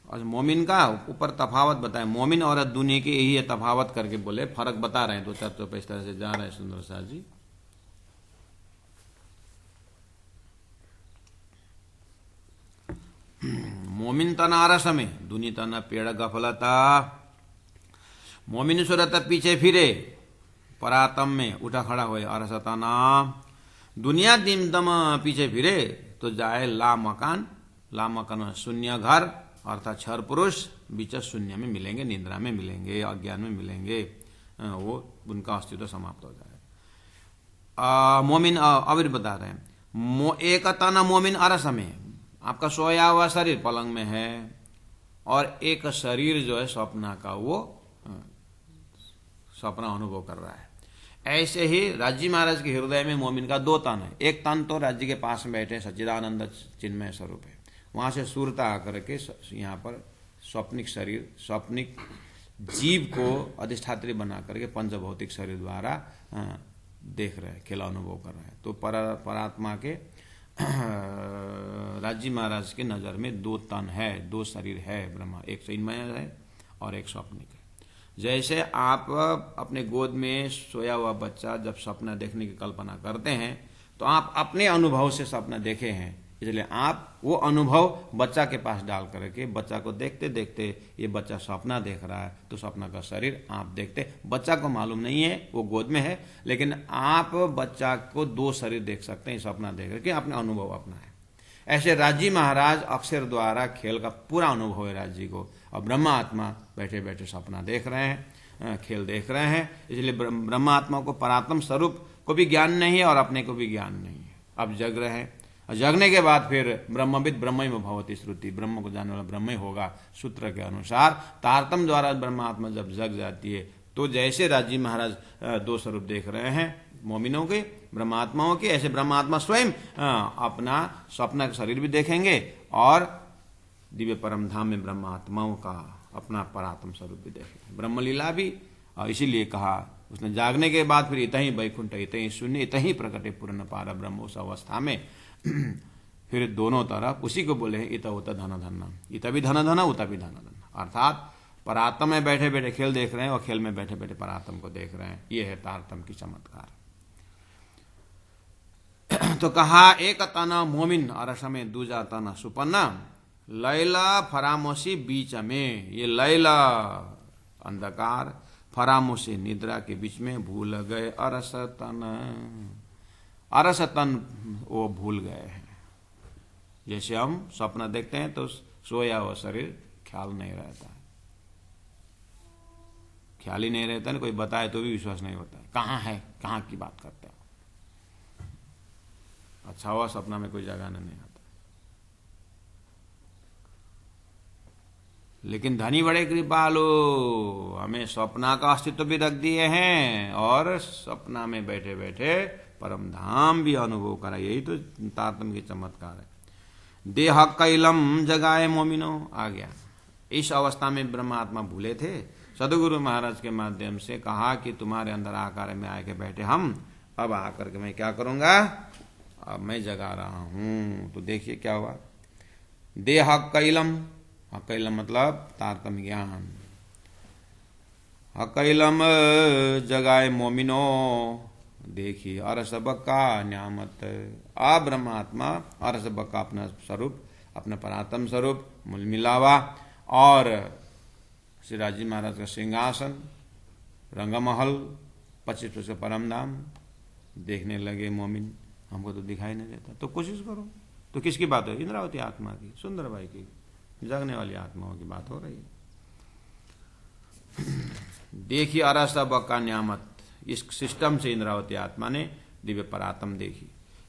और मोमिन का ऊपर तफावत बताए, मोमिन और दुनिया के यही तफावत करके बोले, फर्क बता रहे हैं। दो चार तो इस तरह से जा रहे हैं सुंदर शाह जी। मोमिन तना अरस में, दुनी तना पेड़ गफलता। मोमिन सूरत पीछे फिरे, परातम में उठा खड़ा हुए अरसतना। दुनिया दिन दम पीछे फिरे तो जाए ला मकान, ला मकान शून्य घर, अर्थात क्षर पुरुष बीच शून्य में मिलेंगे, निद्रा में मिलेंगे, अज्ञान में मिलेंगे, वो उनका अस्तित्व समाप्त हो जाए। मोमिन अविर बता रहे हैं, एक तना मोमिन अरस में, आपका सोया हुआ शरीर पलंग में है और एक शरीर जो है स्वप्ना का, वो स्वप्न अनुभव कर रहा है। ऐसे ही राज्य महाराज के हृदय में मोमिन का दो तन है। एक तन तो राज्य के पास में बैठे सच्चिदानंद चिन्मय स्वरूप है, वहां से सूरता आकर के यहाँ पर स्वप्निक शरीर, स्वप्निक जीव को अधिष्ठात्री बना करके पंचभौतिक शरीर द्वारा देख रहे हैं, खेला अनुभव कर रहे हैं। तो परात्मा के राज्य महाराज के नजर में दो तन है, दो शरीर है ब्रह्मा, एक चिन्मय है और एक स्वप्निक है। जैसे आप अपने गोद में सोया हुआ बच्चा जब सपना देखने की कल्पना करते हैं तो आप अपने अनुभव से सपना देखे हैं, इसलिए आप वो अनुभव बच्चा के पास डाल करके बच्चा को देखते देखते ये बच्चा सपना देख रहा है, तो सपना का शरीर आप देखते, बच्चा को मालूम नहीं है वो गोद में है, लेकिन आप बच्चा को दो शरीर देख सकते हैं सपना देख करके, अपना अनुभव अपना है। ऐसे राज्य महाराज अक्षर द्वारा खेल का पूरा अनुभव है राज्य को, और ब्रह्मा आत्मा बैठे बैठे सपना देख रहे हैं, खेल देख रहे हैं। इसलिए ब्रह्मा आत्मा को परात्म स्वरूप को भी ज्ञान नहीं है और अपने को भी ज्ञान नहीं है। अब जग रहे हैं, जगने के बाद फिर ब्रह्मविद ब्रह्म भवति श्रुति, ब्रह्म को जानने वाला ब्रह्म होगा सूत्र के अनुसार। तारतम द्वारा ब्रह्मात्मा जब जग जाती है तो जैसे राज्य महाराज दो स्वरूप देख रहे हैं मोमिनों के, ब्रह्मात्माओं के, ऐसे ब्रह्मात्मा स्वयं अपना स्वप्न का शरीर भी देखेंगे और दिव्य परम धाम में ब्रह्मात्माओं का अपना परात्म स्वरूप भी देखेंगे। ब्रह्मलीला भी, और इसीलिए कहा उसने जागने के बाद फिर इतही वैकुंठ इतही शून्य इतही प्रकटे पूर्ण पार ब्रह्म, उस अवस्था में फिर दोनों तरफ उसी को बोले इत उत धन धन, इत भी धन धन उत भी धन धन, अर्थात परात्म में बैठे बैठे खेल देख रहे हैं और खेल में बैठे बैठे परात्म को देख रहे हैं। ये है तारतम की चमत्कार। तो कहा एक तना मोमिन अरस में दूजा तना सुपन्ना, लैला फरामोशी बीच में, ये लैला अंधकार, फरामोशी निद्रा के बीच में भूल गए अरस तन, अरस तन वो भूल गए हैं। जैसे हम स्वप्न देखते हैं तो सोया हुआ शरीर ख्याल नहीं रहता है, ख्याल ही नहीं रहता है, कोई बताए तो भी विश्वास नहीं होता है, कहाँ है, कहाँ की बात करते हैं। अच्छा हुआ सपना में कोई जगाना नहीं आता। लेकिन धनी बड़े कृपालु, हमें स्वप्ना का अस्तित्व भी रख दिए हैं और सपना में बैठे बैठे परम धाम भी अनुभव करा। यही तो तारतम्य की चमत्कार है। देह कैलम जगाए मोमिनो आ गया। इस अवस्था में ब्रह्मात्मा भूले थे, सदगुरु महाराज के माध्यम से कहा कि तुम्हारे अंदर आकार में आके बैठे हम, अब आकर के मैं क्या करूंगा, अब मैं जगा रहा हूं। तो देखिए क्या हुआ। देह कैलम, कैलम मतलब तारतम्य ज्ञान। कैलम जगाए मोमिनो, देखिए अरस बक्का न्यामत। आ ब्रह्मात्मा अरस बक्का अपना स्वरूप, अपना परात्म स्वरूप मिलावा और श्री राजी महाराज का सिंहासन, रंगमहल, 25 परम धाम देखने लगे मोमिन। हमको तो दिखाई नहीं देता, तो कोशिश करो। तो किसकी बात है? इंद्रावती आत्मा की, सुंदर भाई की, जगने वाली आत्माओं की बात हो रही है। देखिए अरस बक्का न्यामत, इस सिस्टम से इंद्रावती आत्मा ने दिव्य परात्म देखी।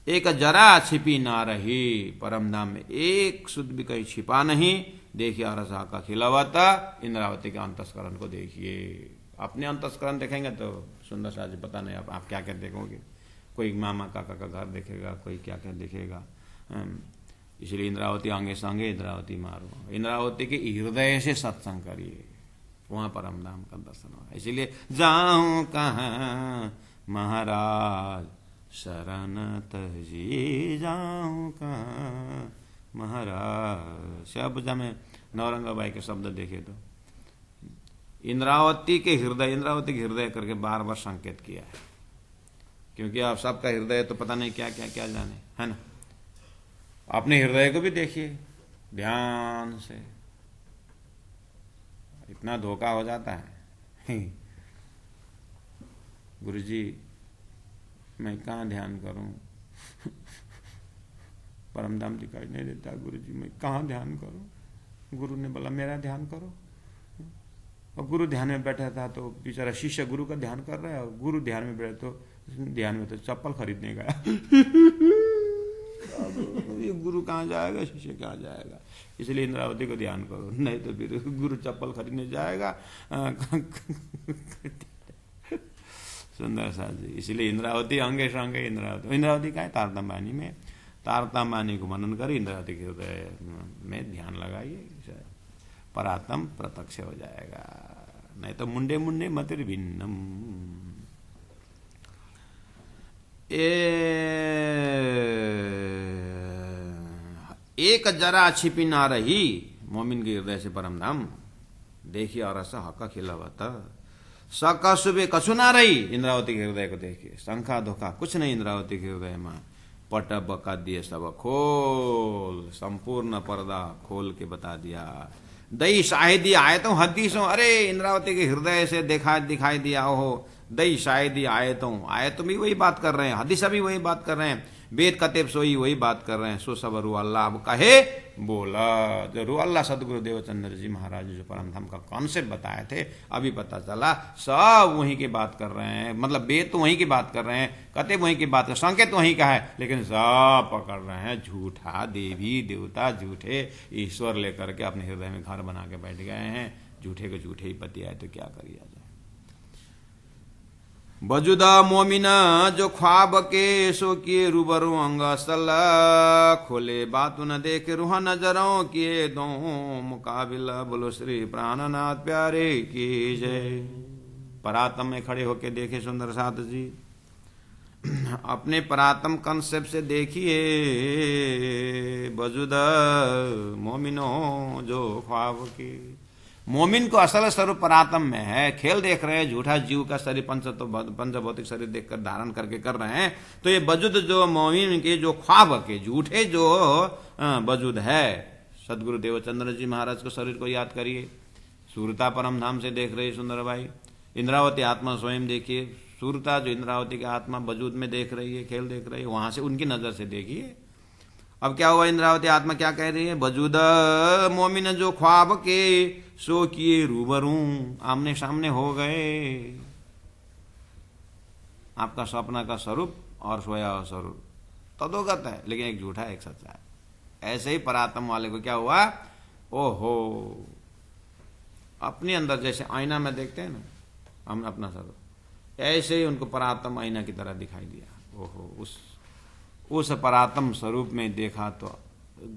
एक जरा छिपी ना रही, परम धाम में एक शुद्ध भी कहीं छिपा नहीं। देखिए अरसा का खिलावता, इंद्रावती के अंतस्करण को देखिए। अपने अंतस्करण देखेंगे तो सुंदर सा जी पता नहीं आप क्या क्या देखोगे। कोई मामा काका का घर देखेगा, कोई क्या क्या देखेगा। इसलिए इंद्रावती आंगे सांगे इंद्रावती मारो। इंद्रावती के हृदय से सत्संग करिए, वहां परम धाम का दर्शन होगा। इसलिए जाऊं कहाँ महाराज शरण तजी, जाऊं कहाँ महाराज। शब्द में नौरंगाबाई के शब्द देखे तो इंद्रावती के हृदय, इंद्रावती के हृदय करके बार बार संकेत किया है, क्योंकि आप सबका हृदय तो पता नहीं क्या क्या क्या जाने, है ना। अपने हृदय को भी देखिए ध्यान से, इतना धोखा हो जाता है। गुरुजी मैं कहाँ ध्यान करूं, परमधाम दिखाई नहीं देता। गुरुजी मैं कहाँ ध्यान करूं। गुरु ने बोला मेरा ध्यान करो, और गुरु ध्यान में बैठा था तो बेचारा शिष्य गुरु का ध्यान कर रहा है, और गुरु ध्यान में बैठे तो ध्यान में तो चप्पल खरीदने गया। ये गुरु कहाँ जाएगा, शिष्य कहाँ जाएगा। इसलिए इंद्रावती को ध्यान करो, नहीं तो फिर गुरु चप्पल खरीदने जाएगा। सुंदर सा जी। इसलिए इंद्रावती अंगे संगे इंद्रावती, इंद्रावती का है तारतम्य में, तारतम्य को मनन कर इंद्रावती के हृदय में ध्यान लगाइए, परात्म प्रत्यक्ष हो जाएगा। नहीं तो मुंडे मुंडे मतिर भिन्नम। एक जरा छिपी ना रही मोमिन के हृदय से परम धाम। देखिए और ऐसा हका खिलावता सका सुबह कछु ना रही। इंद्रावती के हृदय को देखिए, शंखा धोखा कुछ नहीं इंद्रावती के हृदय में। पट बका दिए सब खोल, संपूर्ण पर्दा खोल के बता दिया। दई शाहिदी आयतों हदीसों, अरे इंद्रावती के हृदय से दिखाई दिया हो दई शाहिदी आयतों भी वही बात कर रहे हैं, हदीस भी वही बात कर रहे हैं, वेद कतेब सोई वही बात कर रहे हैं। सो सब रू अल्लाह अब कहे बोला। जो रू अल्लाह सदगुरु देवचंद्र जी महाराज जो परम धाम का कॉन्सेप्ट बताए थे, अभी पता चला सब वहीं की बात कर रहे हैं। मतलब वेद तो वहीं की बात कर रहे हैं, कतेब वहीं की बात कर, संकेत वहीं का है, लेकिन सब पकड़ रहे हैं झूठा। देवी देवता झूठे ईश्वर लेकर के अपने हृदय में घर बना के बैठ गए हैं। झूठे को झूठे ही पति आए तो क्या करिया जाए। बजुदा मोमिना जो ख्वाब के सो किए रूबरू अंगसल, खोले बात न देखे रूह नजरों किए दो मुकाबिला। बोलो श्री प्राणनाथ प्यारे की जय। परात्म में खड़े होके देखे सुंदर साथ जी, अपने परात्म कंसेप्ट से देखिए। बजुदा मोमिनो जो ख्वाब के, मोमिन को असल स्वरूप परात्म में है। खेल देख रहे हैं, झूठा जीव का शरीर पंचभौतिक शरीर देखकर धारण करके कर रहे हैं। तो ये बजुद जो मोमिन के जो ख्वाब के झूठे जो बजुद है, सदगुरु देवचंद्र जी महाराज को शरीर को याद करिए, सूरता परम धाम से देख रहे सुंदर भाई। इंद्रावती आत्मा स्वयं देखिए, सूरता जो इंद्रावती की आत्मा वजूद में देख रही है, खेल देख रही है, वहां से उनकी नजर से देखिए। अब क्या हुआ, इंद्रावती आत्मा क्या कह रही है, वजूद मोमिन जो ख्वाब के सो किए रूबरू, आमने सामने हो गए। आपका सपना का स्वरूप और सोया हुआ स्वरूप तदोगत है, लेकिन एक झूठा है एक सच्चा है। ऐसे ही परात्म वाले को क्या हुआ, ओहो, अपने अंदर जैसे आईना में देखते हैं ना हम अपना स्वरूप, ऐसे ही उनको परात्म आईना की तरह दिखाई दिया। ओहो, उस परात्म स्वरूप में देखा तो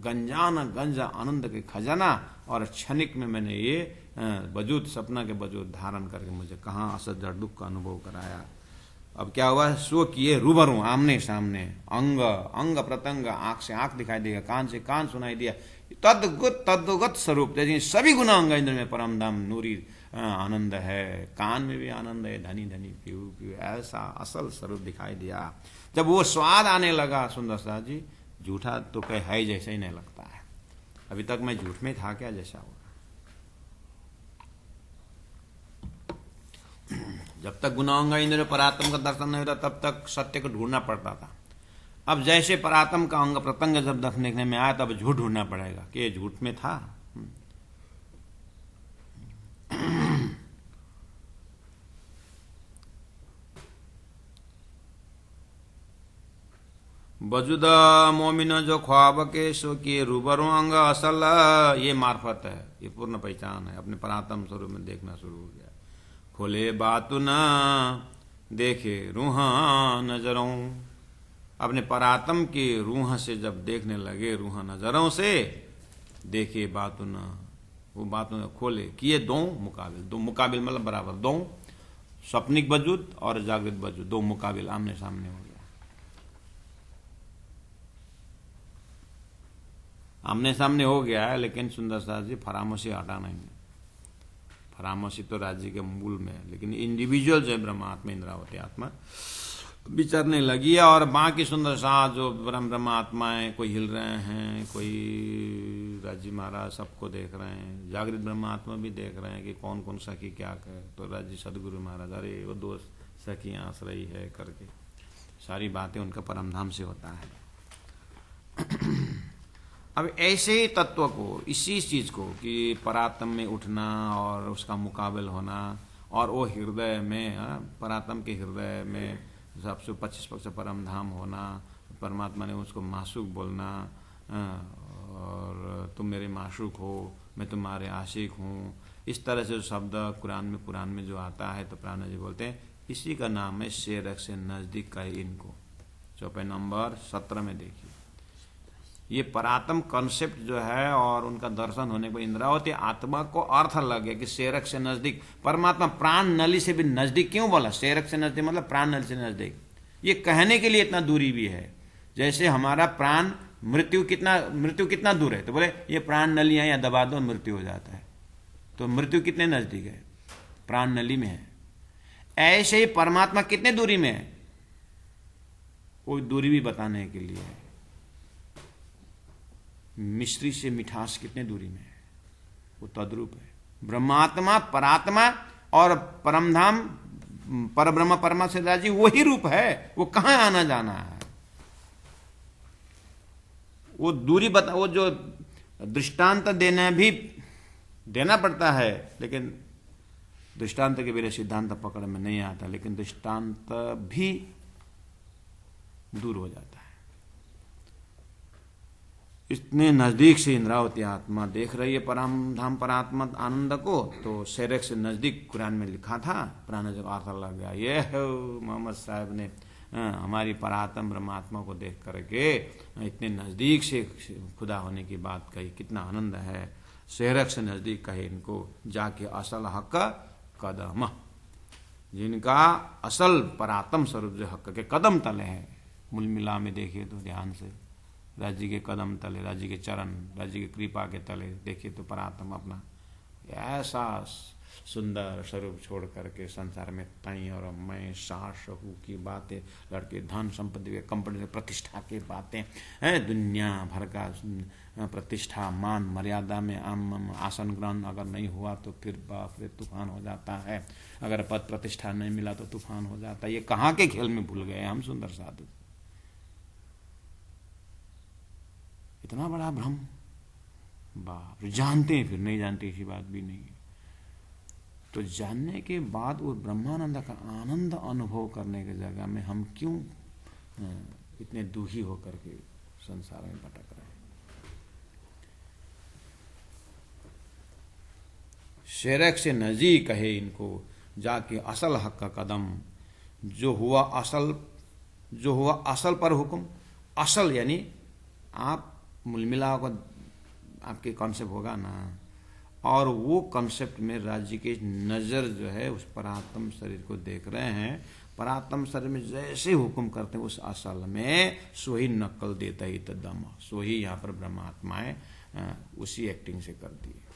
गंजा आनंद के खजाना, और क्षणिक में मैंने ये वजूद, सपना के वजूद धारण करके मुझे कहाँ असत जड़ दुख का अनुभव कराया। अब क्या हुआ, सो किए रूबरू, आमने सामने, अंग अंग प्रत्यंग, आंख से आंख दिखाई देगा, कान से कान सुनाई दिया, तद्गत स्वरूप, जैसे सभी गुना अंग इंद्र में परम धाम नूरी आनंद है, कान में भी आनंद है, धनी धनी पीऊ पीऊ, ऐसा असल स्वरूप दिखाई दिया। जब वो स्वाद आने लगा सुंदर सा जी, झूठा तो कहीं है जैसा ही नहीं लगता है। अभी तक मैं झूठ में था क्या जैसा हुआ। जब तक गुनाहों इंद्र परात्म का दर्शन नहीं होता तब तक सत्य को ढूंढना पड़ता था। अब जैसे परात्म का अंग प्रत्यंग जब देखने में आया तब झूठ ढूंढना पड़ेगा कि ये झूठ में था। वजुद मोमिन जो ख्वाब के सो किए रूबरू अंग असल, ये मार्फत है, ये पूर्ण पहचान है, अपने परात्म स्वरूप में देखना शुरू हो गया। खोले बातु न देखे रूह नजरों, अपने परात्म की रूह से जब देखने लगे, रूह नजरों से देखे बातु न, वो बातों ने खोले, किए दो मुकाबिल, दो मुकाबिल मतलब बराबर, दो स्वप्निक वजूद और जागृत वजूद, दो मुकाबिल आमने सामने हो गया। आमने सामने हो गया है, लेकिन सुंदर साहब जी फरामोशी हटा नहीं है। फरामोशी तो राज्य के मूल में है, लेकिन इंडिविजुअल जो ब्रह्मात्मा इंद्रावती आत्मा विचरने लगी है। और बाकी सुंदर साहब जो ब्रह्मात्माएं, कोई हिल रहे हैं, कोई राजी महाराज सबको देख रहे हैं, जागृत ब्रह्मात्मा भी देख रहे हैं कि कौन कौन सखी क्या कहे। तो राजी सदगुरु महाराज, अरे वो दो सखियां आस रही है करके सारी बातें उनका परमधाम से होता है। अब ऐसे ही तत्व को, इसी चीज को कि परात्म में उठना और उसका मुकाबल होना, और वो हृदय में, परात्म के हृदय में सबसे 25 पक्ष परम धाम होना, परमात्मा ने उसको माशूक बोलना, और तुम मेरे माशूक हो, मैं तुम्हारे आशिक हूँ, इस तरह से जो शब्द कुरान में जो आता है, तो प्राण जी बोलते हैं इसी का नाम है शेरक से नजदीक का इनको। चौपाई नंबर 17 में देखिए, ये परात्म कॉन्सेप्ट जो है और उनका दर्शन होने पर इंद्रावती आत्मा को अर्थ लग गया कि शेरक से नजदीक परमात्मा, प्राण नली से भी नजदीक। क्यों बोला शेरक से नजदीक, मतलब प्राण नली से नजदीक। ये कहने के लिए इतना दूरी भी है, जैसे हमारा प्राण मृत्यु कितना दूर है, तो बोले ये प्राण नलियां या दबा दो मृत्यु हो जाता है, तो मृत्यु कितने नजदीक है, प्राण नली में है। ऐसे ही परमात्मा कितने दूरी में है, वो दूरी भी बताने के लिए है। मिश्री से मिठास कितने दूरी में है, वो तद्रूप है। ब्रह्मात्मा, परात्मा और परमधाम, परब्रह्म परमा से राजी वही रूप है, वो कहां आना जाना है। वो दूरी बता, वो जो दृष्टांत देना पड़ता है, लेकिन दृष्टांत के बिना सिद्धांत पकड़ में नहीं आता, लेकिन दृष्टांत भी दूर हो जाता है। इतने नजदीक से इंद्रावती आत्मा देख रही है परम धाम परात्मा आनंद को, तो शेरक से नजदीक कुरान में लिखा था, पुराना जब अर्थ लग गया। ये मोहम्मद साहब ने हमारी परात्म ब्रह्मात्मा को देख करके इतने नजदीक से खुदा होने की बात कही, कितना आनंद है। शेरक से नजदीक कहे इनको, जाके असल हक कदम, जिनका असल परात्म स्वरूप जो हक के कदम तले है। मूल मिला में देखिए तो ध्यान से, राज्य के कदम तले, राज्य के चरण, राज्य की कृपा के तले देखिए तो परात्म अपना ऐसा सुंदर स्वरूप छोड़ करके संसार में तई और मैं, सास सहू की बातें, लड़के धन संपत्ति के, कंपनी प्रतिष्ठा की बातें हैं, दुनिया भर का प्रतिष्ठा मान मर्यादा में आसन ग्रहण अगर नहीं हुआ तो फिर बाप रे तूफान हो जाता है, अगर पद प्रतिष्ठा नहीं मिला तो तूफान हो जाता है। ये कहाँ के खेल में भूल गए हम सुंदर साधु। इतना बड़ा भ्रम, बाप जानते हैं फिर नहीं जानते, ऐसी बात भी नहीं है। तो जानने के बाद वो ब्रह्मानंद का आनंद अनुभव करने की जगह में हम क्यों इतने दुखी होकर के संसार में भटक रहे हैं। शेरक से नजीक है इनको जाके असल हक का कदम, जो हुआ असल पर हुक्म। असल यानी आप मुलमिला को आपके कॉन्सेप्ट होगा ना, और वो कॉन्सेप्ट में राज्य की नजर जो है उस परात्म शरीर को देख रहे हैं। परात्म शरीर में जैसे हुक्म करते हैं उस असल में सोही नकल देता ही तदम, सोही यहाँ पर ब्रह्मात्माएं उसी एक्टिंग से करती है।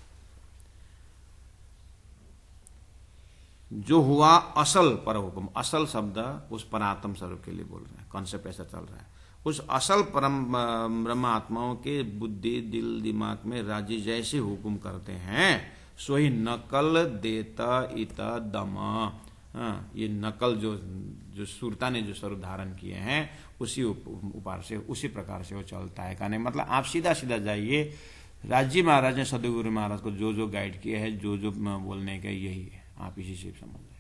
जो हुआ असल पर हुक्म, असल शब्द उस परात्म स्वरूप के लिए बोल रहे हैं, कॉन्सेप्ट ऐसा चल रहा है। उस असल परम ब्रह्मात्माओं के बुद्धि दिल दिमाग में राज्य जैसे हुक्म करते हैं सोही नकल देता इता दमा। ये नकल जो सुरता ने जो स्वरूप धारण किए हैं उसी उपार से उसी प्रकार से वो चलता है। कहने मतलब आप सीधा सीधा जाइए, राज्य महाराज ने सदगुरु महाराज को जो गाइड किया है, जो बोलने का यही है, आप इसी से समझ जाए।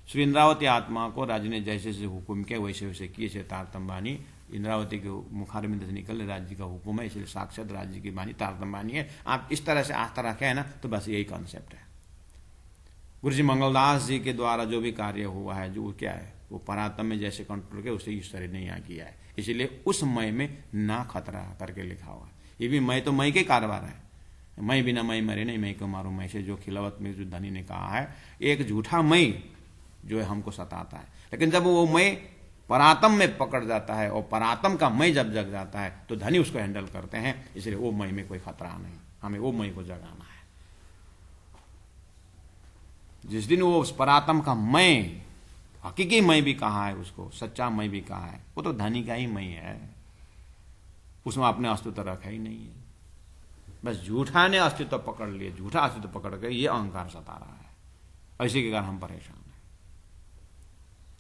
श्री इंद्रावती आत्मा को राज्य ने जैसे जैसे हुक्म किया वैसे वैसे किए से तारतम वाणी इंद्रावती के मुखारबिंद से निकल राज्य का हुक्म है, इसलिए साक्षात राज्य की वाणी तारतम वाणी है। आप इस तरह से आस्था रखे है ना, तो बस यही कॉन्सेप्ट है। गुरु जी मंगलदास जी के द्वारा जो भी कार्य हुआ है, जो क्या है वो परात्म में जैसे कंट्रोल किया उसे ईश्वर ने यहाँ किया है, इसीलिए उस मय में ना खतरा करके लिखा हुआ है। ये भी मय तो मय के कारोबार है, मय बिना मय मरे नहीं, मय को मारो मय से, जो खिलावत में जो धनी ने कहा है। एक झूठा मय जो है हमको सताता है, लेकिन जब वो मय परात्म में पकड़ जाता है और परात्म का मय जब जग जाता है तो धनी उसको हैंडल करते हैं, इसलिए वो मय में कोई खतरा नहीं, हमें वो मय को जगाना है। जिस दिन वो उस परात्म का मय, हकीकी मय भी कहा है उसको, सच्चा मय भी कहा है, वो तो धनी का ही मय है, उसमें अपने अस्तित्व रखा ही नहीं है। बस झूठा ने अस्तित्व पकड़ लिए, झूठा अस्तित्व पकड़ के ये अहंकार सता रहा है, इसी के कारण हम परेशान हैं।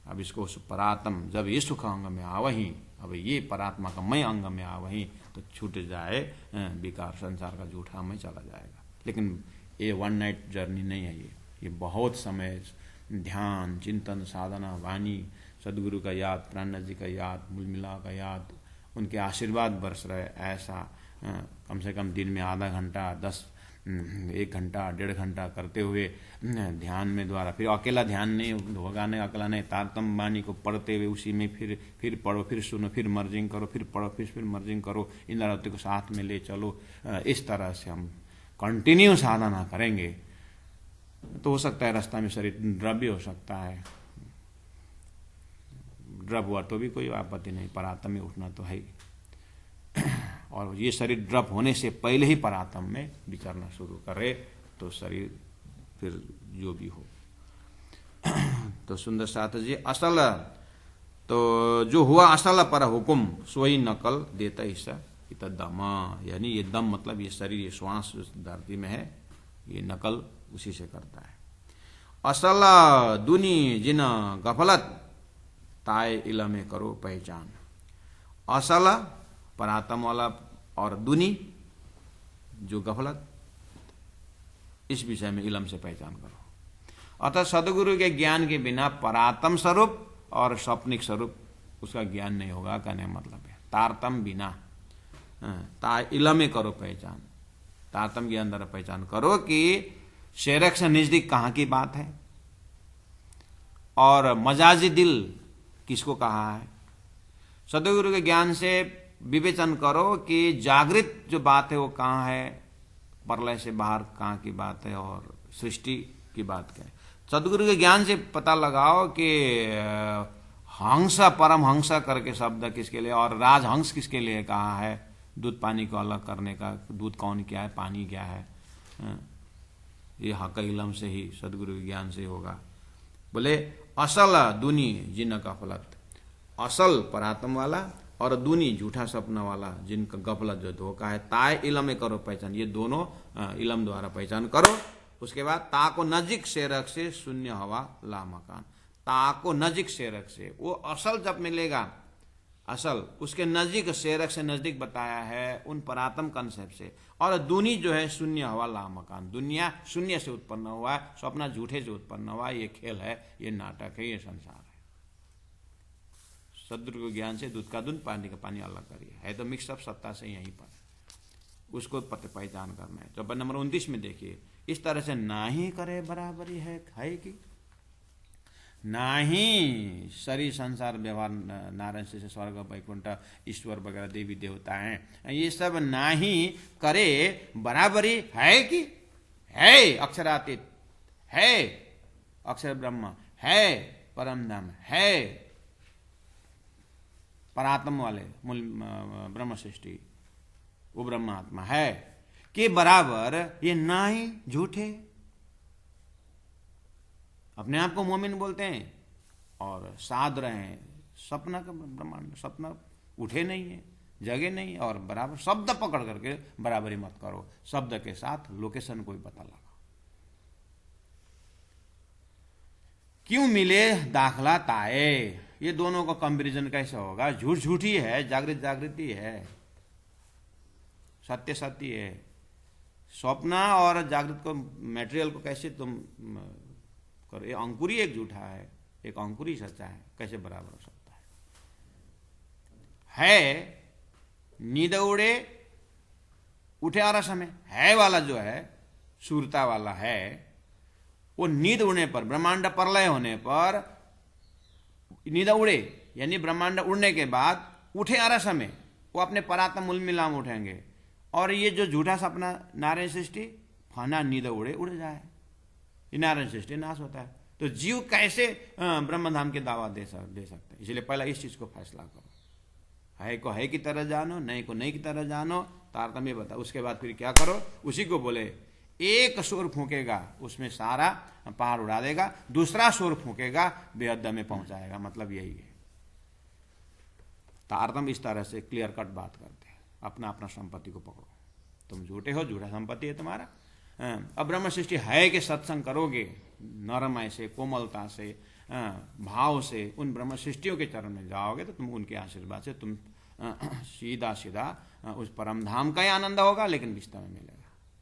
अब इसको परात्म जब ये सुख अंग में आवही, अब ये परात्मा का मय अंग में आवही तो छूट जाए विकार, संसार का झूठा मय चला जाएगा। लेकिन ये वन नाइट जर्नी नहीं है, ये बहुत समय ध्यान चिंतन साधना वाणी, सदगुरु का याद, प्राणनाथ जी का याद, मूलमिला का याद, उनके आशीर्वाद बरस रहे, ऐसा कम से कम दिन में आधा घंटा 1 घंटा 1.5 घंटा करते हुए ध्यान में द्वारा, फिर अकेला ध्यान नहीं होगा, नहीं अकेला नहीं, तारतम वाणी को पढ़ते हुए उसी में फिर पढ़ो, फिर सुनो, फिर मर्जिंग करो, फिर पढ़ो, फिर मर्जिंग करो, इंद्रावती को साथ में ले चलो। इस तरह से हम कंटिन्यू साधना करेंगे तो हो सकता है रास्ता में शरीर ड्रॉप भी हो सकता है, ड्रॉप हुआ तो भी कोई आपत्ति नहीं, परात्म में उठना तो है ही। और ये शरीर ड्रॉप होने से पहले ही परात्म में विचरना शुरू करे तो शरीर फिर जो भी हो। तो सुंदर साथ जी असल, तो जो हुआ असल पर हुकुम सोई नकल देता हिस्सा इतना दमा, यानी ये दम मतलब ये शरीर, ये श्वास धरती में है, ये नकल उसी से करता है। असल दुनी जिन गफलत ताए इलमे करो पहचान। असल परात्म वाला और दुनी जो गफलत, इस विषय में इलम से पहचान करो। अतः सदगुरु के ज्ञान के बिना परात्म स्वरूप और स्वप्निक स्वरूप उसका ज्ञान नहीं होगा, कहने मतलब है तारतम बिना ता इलमे करो पहचान, तारतम के अंदर पहचान करो कि शेरक से नजदीक कहाँ की बात है और मजाजी दिल किसको कहा है। सदगुरु के ज्ञान से विवेचन करो कि जागृत जो बात है वो कहाँ है, प्रलय से बाहर कहाँ की बात है और सृष्टि की बात क्या है। सदगुरु के ज्ञान से पता लगाओ कि हंसा परम हंसा करके शब्द किसके लिए और राजहंस किसके लिए कहा है, दूध पानी को अलग करने का, दूध कौन क्या है, पानी क्या है, ये हक इलम से ही, सदगुरु ज्ञान से होगा। बोले असल दुनी जिन गफलत, असल परात्म वाला और दुनी झूठा सपना वाला जिनका गफलत जो धोखा है, ताए इलम करो पहचान, ये दोनों इलम द्वारा पहचान करो। उसके बाद ता को नजीक से रख से शून्य हवा ला मकान, ता को नजीक से रख से, वो असल जब मिलेगा, असल उसके नजीक शेरक से नजदीक बताया है उन परात्म कंसेप्ट से। और दुनी जो है शून्य हवा ला मकान, दुनिया शून्य से उत्पन्न हुआ है, सपना झूठे से उत्पन्न हुआ है, ये खेल है, ये नाटक है, ये संसार है। सदगुरु ज्ञान से दूध का दूध पानी का पानी अलग करिए, है तो मिक्सअप सत्ता से यहीं पर, उसको पहचान करना है। तो नंबर 29 में देखिए, इस तरह से ना ही करे बराबरी है की, ना ही शरीर संसार व्यवहार नारायण से स्वर्ग वैकुंठ ईश्वर वगैरह देवी देवता हैं, ये सब ना ही करे बराबरी है कि है अक्षरातीत, है अक्षर ब्रह्म, है परम धाम, है परात्म वाले मूल ब्रह्म सृष्टि, वो ब्रह्मात्मा है कि बराबर ये ना ही झूठे, अपने आप को मोमिन बोलते हैं और साध रहे हैं, सपना का ब्रह्मांड, सपना उठे नहीं है, जगे नहीं, और बराबर शब्द पकड़ करके बराबरी मत करो, शब्द के साथ लोकेशन को भी पता लगा। क्यों मिले दाखला ताए, ये दोनों का कंपैरिजन कैसे होगा? झूठ झूठी है, जागृत जागृति है, सत्य सत्य है। स्वप्न और जागृत को, मेटेरियल को कैसे तुम करो? ये अंकुरी एक झूठा है, एक अंकुरी सच्चा है, कैसे बराबर हो सकता है? नींद उड़े उठे और समय है वाला जो है, सूरता वाला है, वो नींद उड़ने पर, ब्रह्मांड प्रलय होने पर नींद उड़े, यानी ब्रह्मांड उड़ने के बाद उठे और समय, वो अपने परात्म मूल मिलाम उठेंगे। और ये जो झूठा सपना नारायण सृष्टि, फाना नींद उड़े उड़ जाए, नारायण सृष्टि नाश होता है। तो जीव कैसे ब्रह्मधाम के दावा दे सकते हैं? इसलिए पहला इस चीज को फैसला करो, है को है की तरह जानो, नहीं को नहीं की तरह जानो, तारतम्य बता। उसके बाद फिर क्या करो? उसी को बोले एक शोर फूकेगा उसमें सारा पहाड़ उड़ा देगा, दूसरा शोर फूकेगा बेहद में पहुंचाएगा, मतलब यही है। तारतम्य इस तरह से क्लियर कट बात करते हैं। अपना अपना संपत्ति को पकड़ो, तुम झूठे हो, झूठा संपत्ति है तुम्हारा। अब ब्रह्म सृष्टि है कि सत्संग करोगे नरमय से, कोमलता से, भाव से, उन ब्रह्म सृष्टियों के चरण में जाओगे तो तुम उनके आशीर्वाद से तुम सीधा सीधा उस परम धाम का ही आनंद होगा, लेकिन विस्तार में मिलेगा।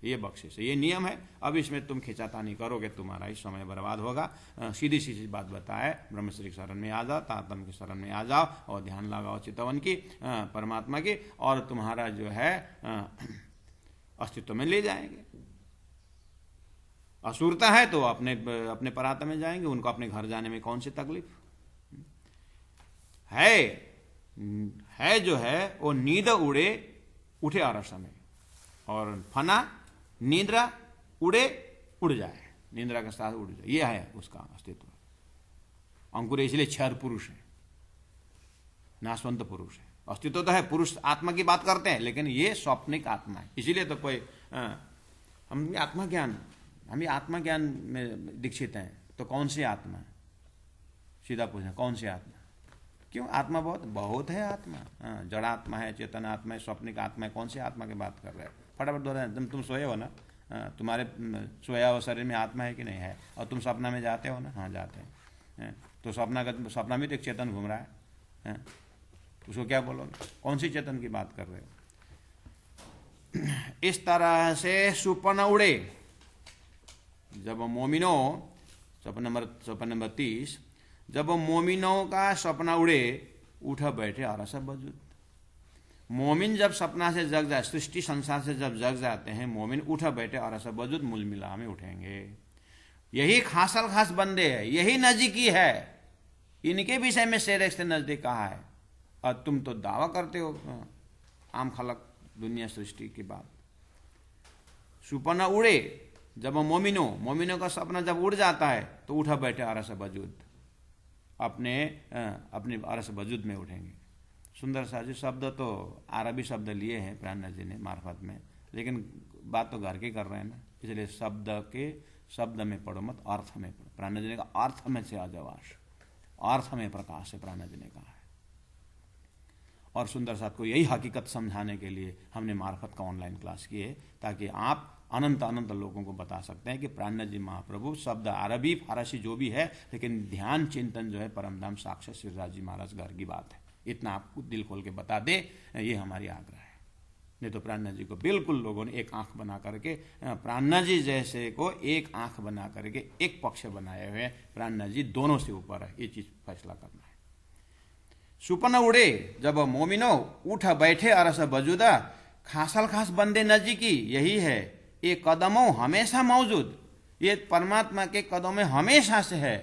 ये बख्शिश है, ये नियम है। अब इसमें तुम खिंचातानी करोगे, तुम्हारा ही समय बर्बाद होगा। सीधी सीधी बात बताए, ब्रह्मश्री शरण में आ जाओ, तारतम्य की शरण में आ जाओ और ध्यान लगाओ चितवन की, परमात्मा की, और तुम्हारा जो है अस्तित्व में ले जाएंगे। असुरता है तो अपने अपने परात्म में जाएंगे, उनको अपने घर जाने में कौन सी तकलीफ है जो है वो नींद उड़े उठे और समय, और फना निद्रा उड़े उड़ जाए, निद्रा के साथ उड़ जाए, ये है उसका अस्तित्व। अंकुर इसलिए क्षर पुरुष है, नाशवंत पुरुष है। अस्तित्व तो है, पुरुष आत्मा की बात करते हैं, लेकिन ये स्वप्निक आत्मा है। इसीलिए तो कोई हम आत्मा ज्ञान, हम भी आत्मा ज्ञान में दीक्षित हैं, तो कौन सी आत्मा? सीधा पूछना, कौन सी आत्मा? क्यों? आत्मा बहुत है। आत्मा जड़ आत्मा है, चेतन आत्मा है, स्वप्निक आत्मा है। कौन सी आत्मा की बात कर रहे हो? फटाफट दोहराए। तुम सोए हो ना, तुम्हारे सोया हुआ शरीर में आत्मा है कि नहीं है? और तुम सपना में जाते हो ना? हाँ जाते हैं। तो सपना में तो एक चेतन घूम रहा है, उसको क्या बोलोगे? कौन सी चेतन की बात कर रहे हो? इस तरह से सुपन उड़े जब मोमिनो, सपन नंबर 30, जब मोमिनों का सपना उड़े उठा बैठे और सब वजूद। मोमिन जब सपना से जग जाए, सृष्टि संसार से जब जग जाते हैं, मोमिन उठा बैठे और सब वजूद मूल मिला में उठेंगे। यही खासल खास बंदे है, यही नजीकी है। इनके विषय में शेर से नजदीक कहा है, और तुम तो दावा करते हो आम खलक दुनिया सृष्टि की बात। सुपना उड़े जब मोमिनों का सपना जब उड़ जाता है तो उठा बैठे अरस वजूद, अपने अरस वजूद में उठेंगे। सुंदर सा जी शब्द तो अरबी शब्द लिए हैं प्राण जी ने मार्फत में, लेकिन बात तो घर की कर रहे हैं ना। इसलिए शब्द में पढ़ो मत, अर्थ में पढ़ो। प्राण जी ने कहा अर्थ में से अजवास, अर्थ में प्रकाश है, प्राण जी ने कहा है। और सुंदर साथ को यही हकीकत समझाने के लिए हमने मार्फत का ऑनलाइन क्लास की है, ताकि आप अनंत अनंत लोगों को बता सकते हैं कि प्राण जी महाप्रभु शब्द अरबी फारसी जो भी है, लेकिन ध्यान चिंतन जो है परमधाम साक्षात श्रीराज जी महाराज घर की बात है। इतना आपको दिल खोल के बता दे, ये हमारी आग्रह है। नहीं तो प्राण जी को बिल्कुल लोगों ने एक आंख बना करके, प्राण जी जैसे को एक आंख बना करके एक पक्ष बनाए हुए, प्राण जी दोनों से ऊपर है, ये चीज फैसला करना है। सुपन उड़े जब मोमिनो, उठ बैठे अरस बजुदा, खासल खास बंदे नजीकी, यही है ये कदमों हमेशा मौजूद। ये परमात्मा के कदमों में हमेशा से है,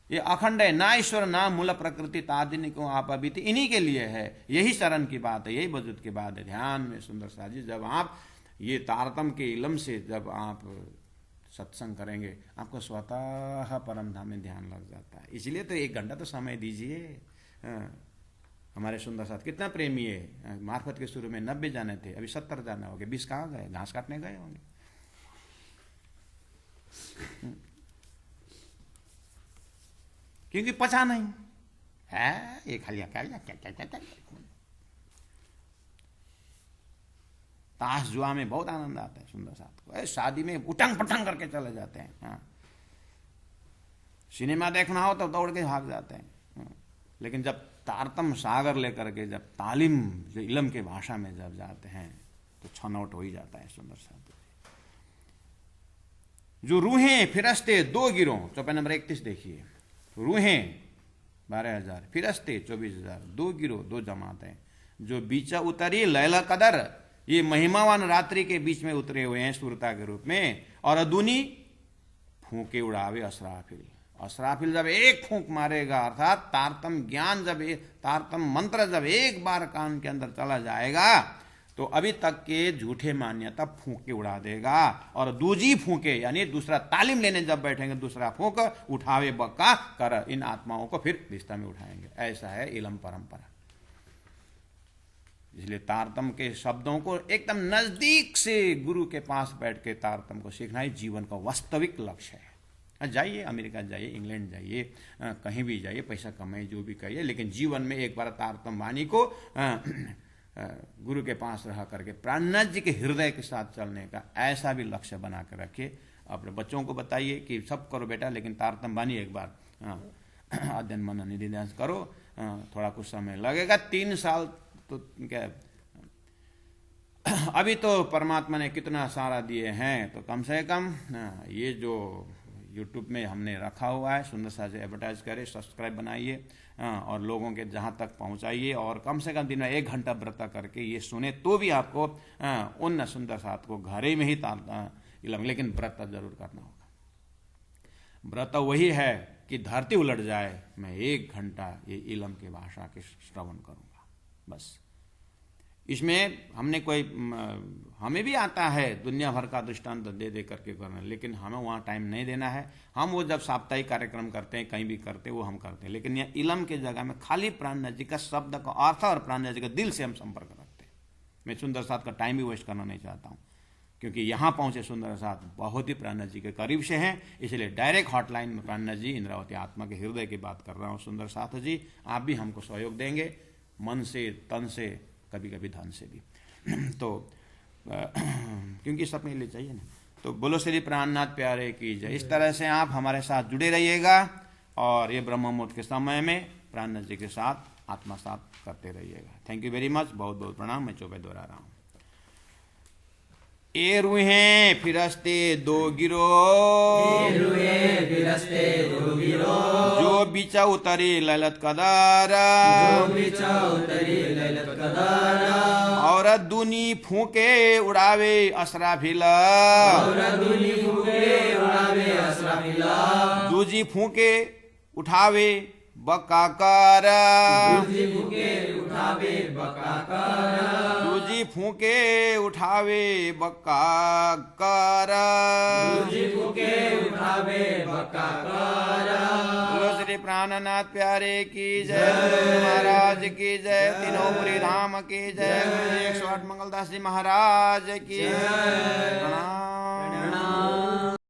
ये अखंड है, ना ईश्वर ना मूल प्रकृति तादिनी को आप अभी इन्हीं के लिए है। यही शरण की बात है, यही वजूद की बात है। ध्यान में सुंदर सा जी, जब आप ये तारतम के इलम से जब आप सत्संग करेंगे, आपको स्वतः परम धाम में ध्यान लग जाता है। इसलिए तो 1 घंटा तो समय दीजिए। हमारे सुंदर साथ कितना प्रेमी है, मार्फत के शुरू में 90 जाने थे, अभी 70 जाना हो गया। 20 कहाँ गए? घास काटने गए होंगे। क्योंकि पचा नहीं है, ये खालिया क्या ताश जुआ में बहुत आनंद आता है सुंदर साथ को। शादी में उटंग पटंग करके चले जाते हैं। हाँ, सिनेमा देखना हो तो दौड़ के भाग जाते हैं। लेकिन जब तारतम सागर लेकर के जब तालीम जो इलम के भाषा में जब जाते हैं तो छनौट हो ही जाता है सुंदर साथ। जो रूहें फिरस्ते 2 गिरों, चौपाई नंबर 31 देखिए। रूहें 12,000, फिरस्ते 24,000, 2 गिरोह 2 जमातें, जो बीचा उतरी लैला कदर, ये महिमावान रात्रि के बीच में उतरे हुए हैं सुरता के रूप में। और अदुनी फूके उड़ावे असराफिल, असराफिल जब एक फूंक मारेगा, अर्थात तारतम ज्ञान जब तारतम मंत्र जब एक बार कान के अंदर चला जाएगा तो अभी तक के झूठे मान्यता फूंक के उड़ा देगा। और दूजी फूंके यानी दूसरा तालीम लेने जब बैठेंगे, दूसरा फूंक उठावे बक्का कर, इन आत्माओं को फिर रिश्ता में उठाएंगे। ऐसा है इलम परंपरा। इसलिए तारतम के शब्दों को एकदम नजदीक से गुरु के पास बैठ के तारतम को सीखना ही जीवन का वास्तविक लक्ष्य है। जाइए अमेरिका जाइए, इंग्लैंड जाइए, कहीं भी जाइए, पैसा कमाइए, जो भी करिए, लेकिन जीवन में एक बार तारतम वाणी को गुरु के पास रह करके प्राणनाथ जी के हृदय के साथ चलने का ऐसा भी लक्ष्य बना कर रखिए। अपने बच्चों को बताइए कि सब करो बेटा, लेकिन तारतम वाणी एक बार अध्ययन मनन निधिध्यान करो। थोड़ा कुछ समय लगेगा, 3 साल तो क्या, अभी तो परमात्मा ने कितना सारा दिए हैं, तो कम से कम ये जो YouTube में हमने रखा हुआ है, सुंदर सा से एडवर्टाइज करें, सब्सक्राइब बनाइए और लोगों के जहाँ तक पहुँचाइए। और कम से कम दिन में 1 घंटा व्रत करके ये सुने तो भी आपको उन सुंदर साथ को घरे में ही इलम, लेकिन व्रत जरूर करना होगा। व्रत वही है कि धरती उलट जाए, मैं 1 घंटा ये इलम के भाषा के श्रवण करूँगा, बस। इसमें हमने कोई, हमें भी आता है दुनिया भर का दृष्टांत दे दे करके करना, लेकिन हमें वहाँ टाइम नहीं देना है। हम वो जब साप्ताहिक कार्यक्रम करते हैं, कहीं भी करते हैं, वो हम करते हैं। लेकिन यहाँ इलम के जगह में खाली प्राणनाथ जी का शब्द का अर्थ और प्राणनाथ जी का दिल से हम संपर्क रखते हैं। मैं सुंदर साथ का टाइम भी वेस्ट करना नहीं चाहता हूँ, क्योंकि यहाँ पहुँचे सुंदर साथ बहुत ही प्राणनाथ जी के करीब से हैं। इसलिए डायरेक्ट हॉटलाइन में प्राणनाथ जी, इंद्रावती आत्मा के हृदय की बात कर रहा हूँ। सुंदर साथ जी, आप भी हमको सहयोग देंगे, मन से, तन से, कभी कभी धन से भी। तो क्योंकि सब में ले चाहिए ना। तो बोलो श्री प्राणनाथ प्यारे की जय। इस तरह से आप हमारे साथ जुड़े रहिएगा और ये ब्रह्म मुहूर्त के समय में प्राणनाथ जी के साथ आत्मसात करते रहिएगा। थैंक यू वेरी मच, बहुत बहुत प्रणाम। मैं चौबे दोहरा रहा हूँ। ए रूहें फिरस्ते 2 गिरोह, जो बीचा उतरी ललत कदारा, और दुनी फूके उड़ावे असराफिला, दूजी फूके उठावे बकाकारा, दूजी जी फूके उठावे बक्का कर, गुरु जी फूके उठावे बक्का कर। बोलो श्री प्राणनाथ प्यारे की जय, गुरु महाराज की जय, तीनों पुरी धाम की जय, गुरु जी 108 मंगलदास जी महाराज की जय। प्रणाम।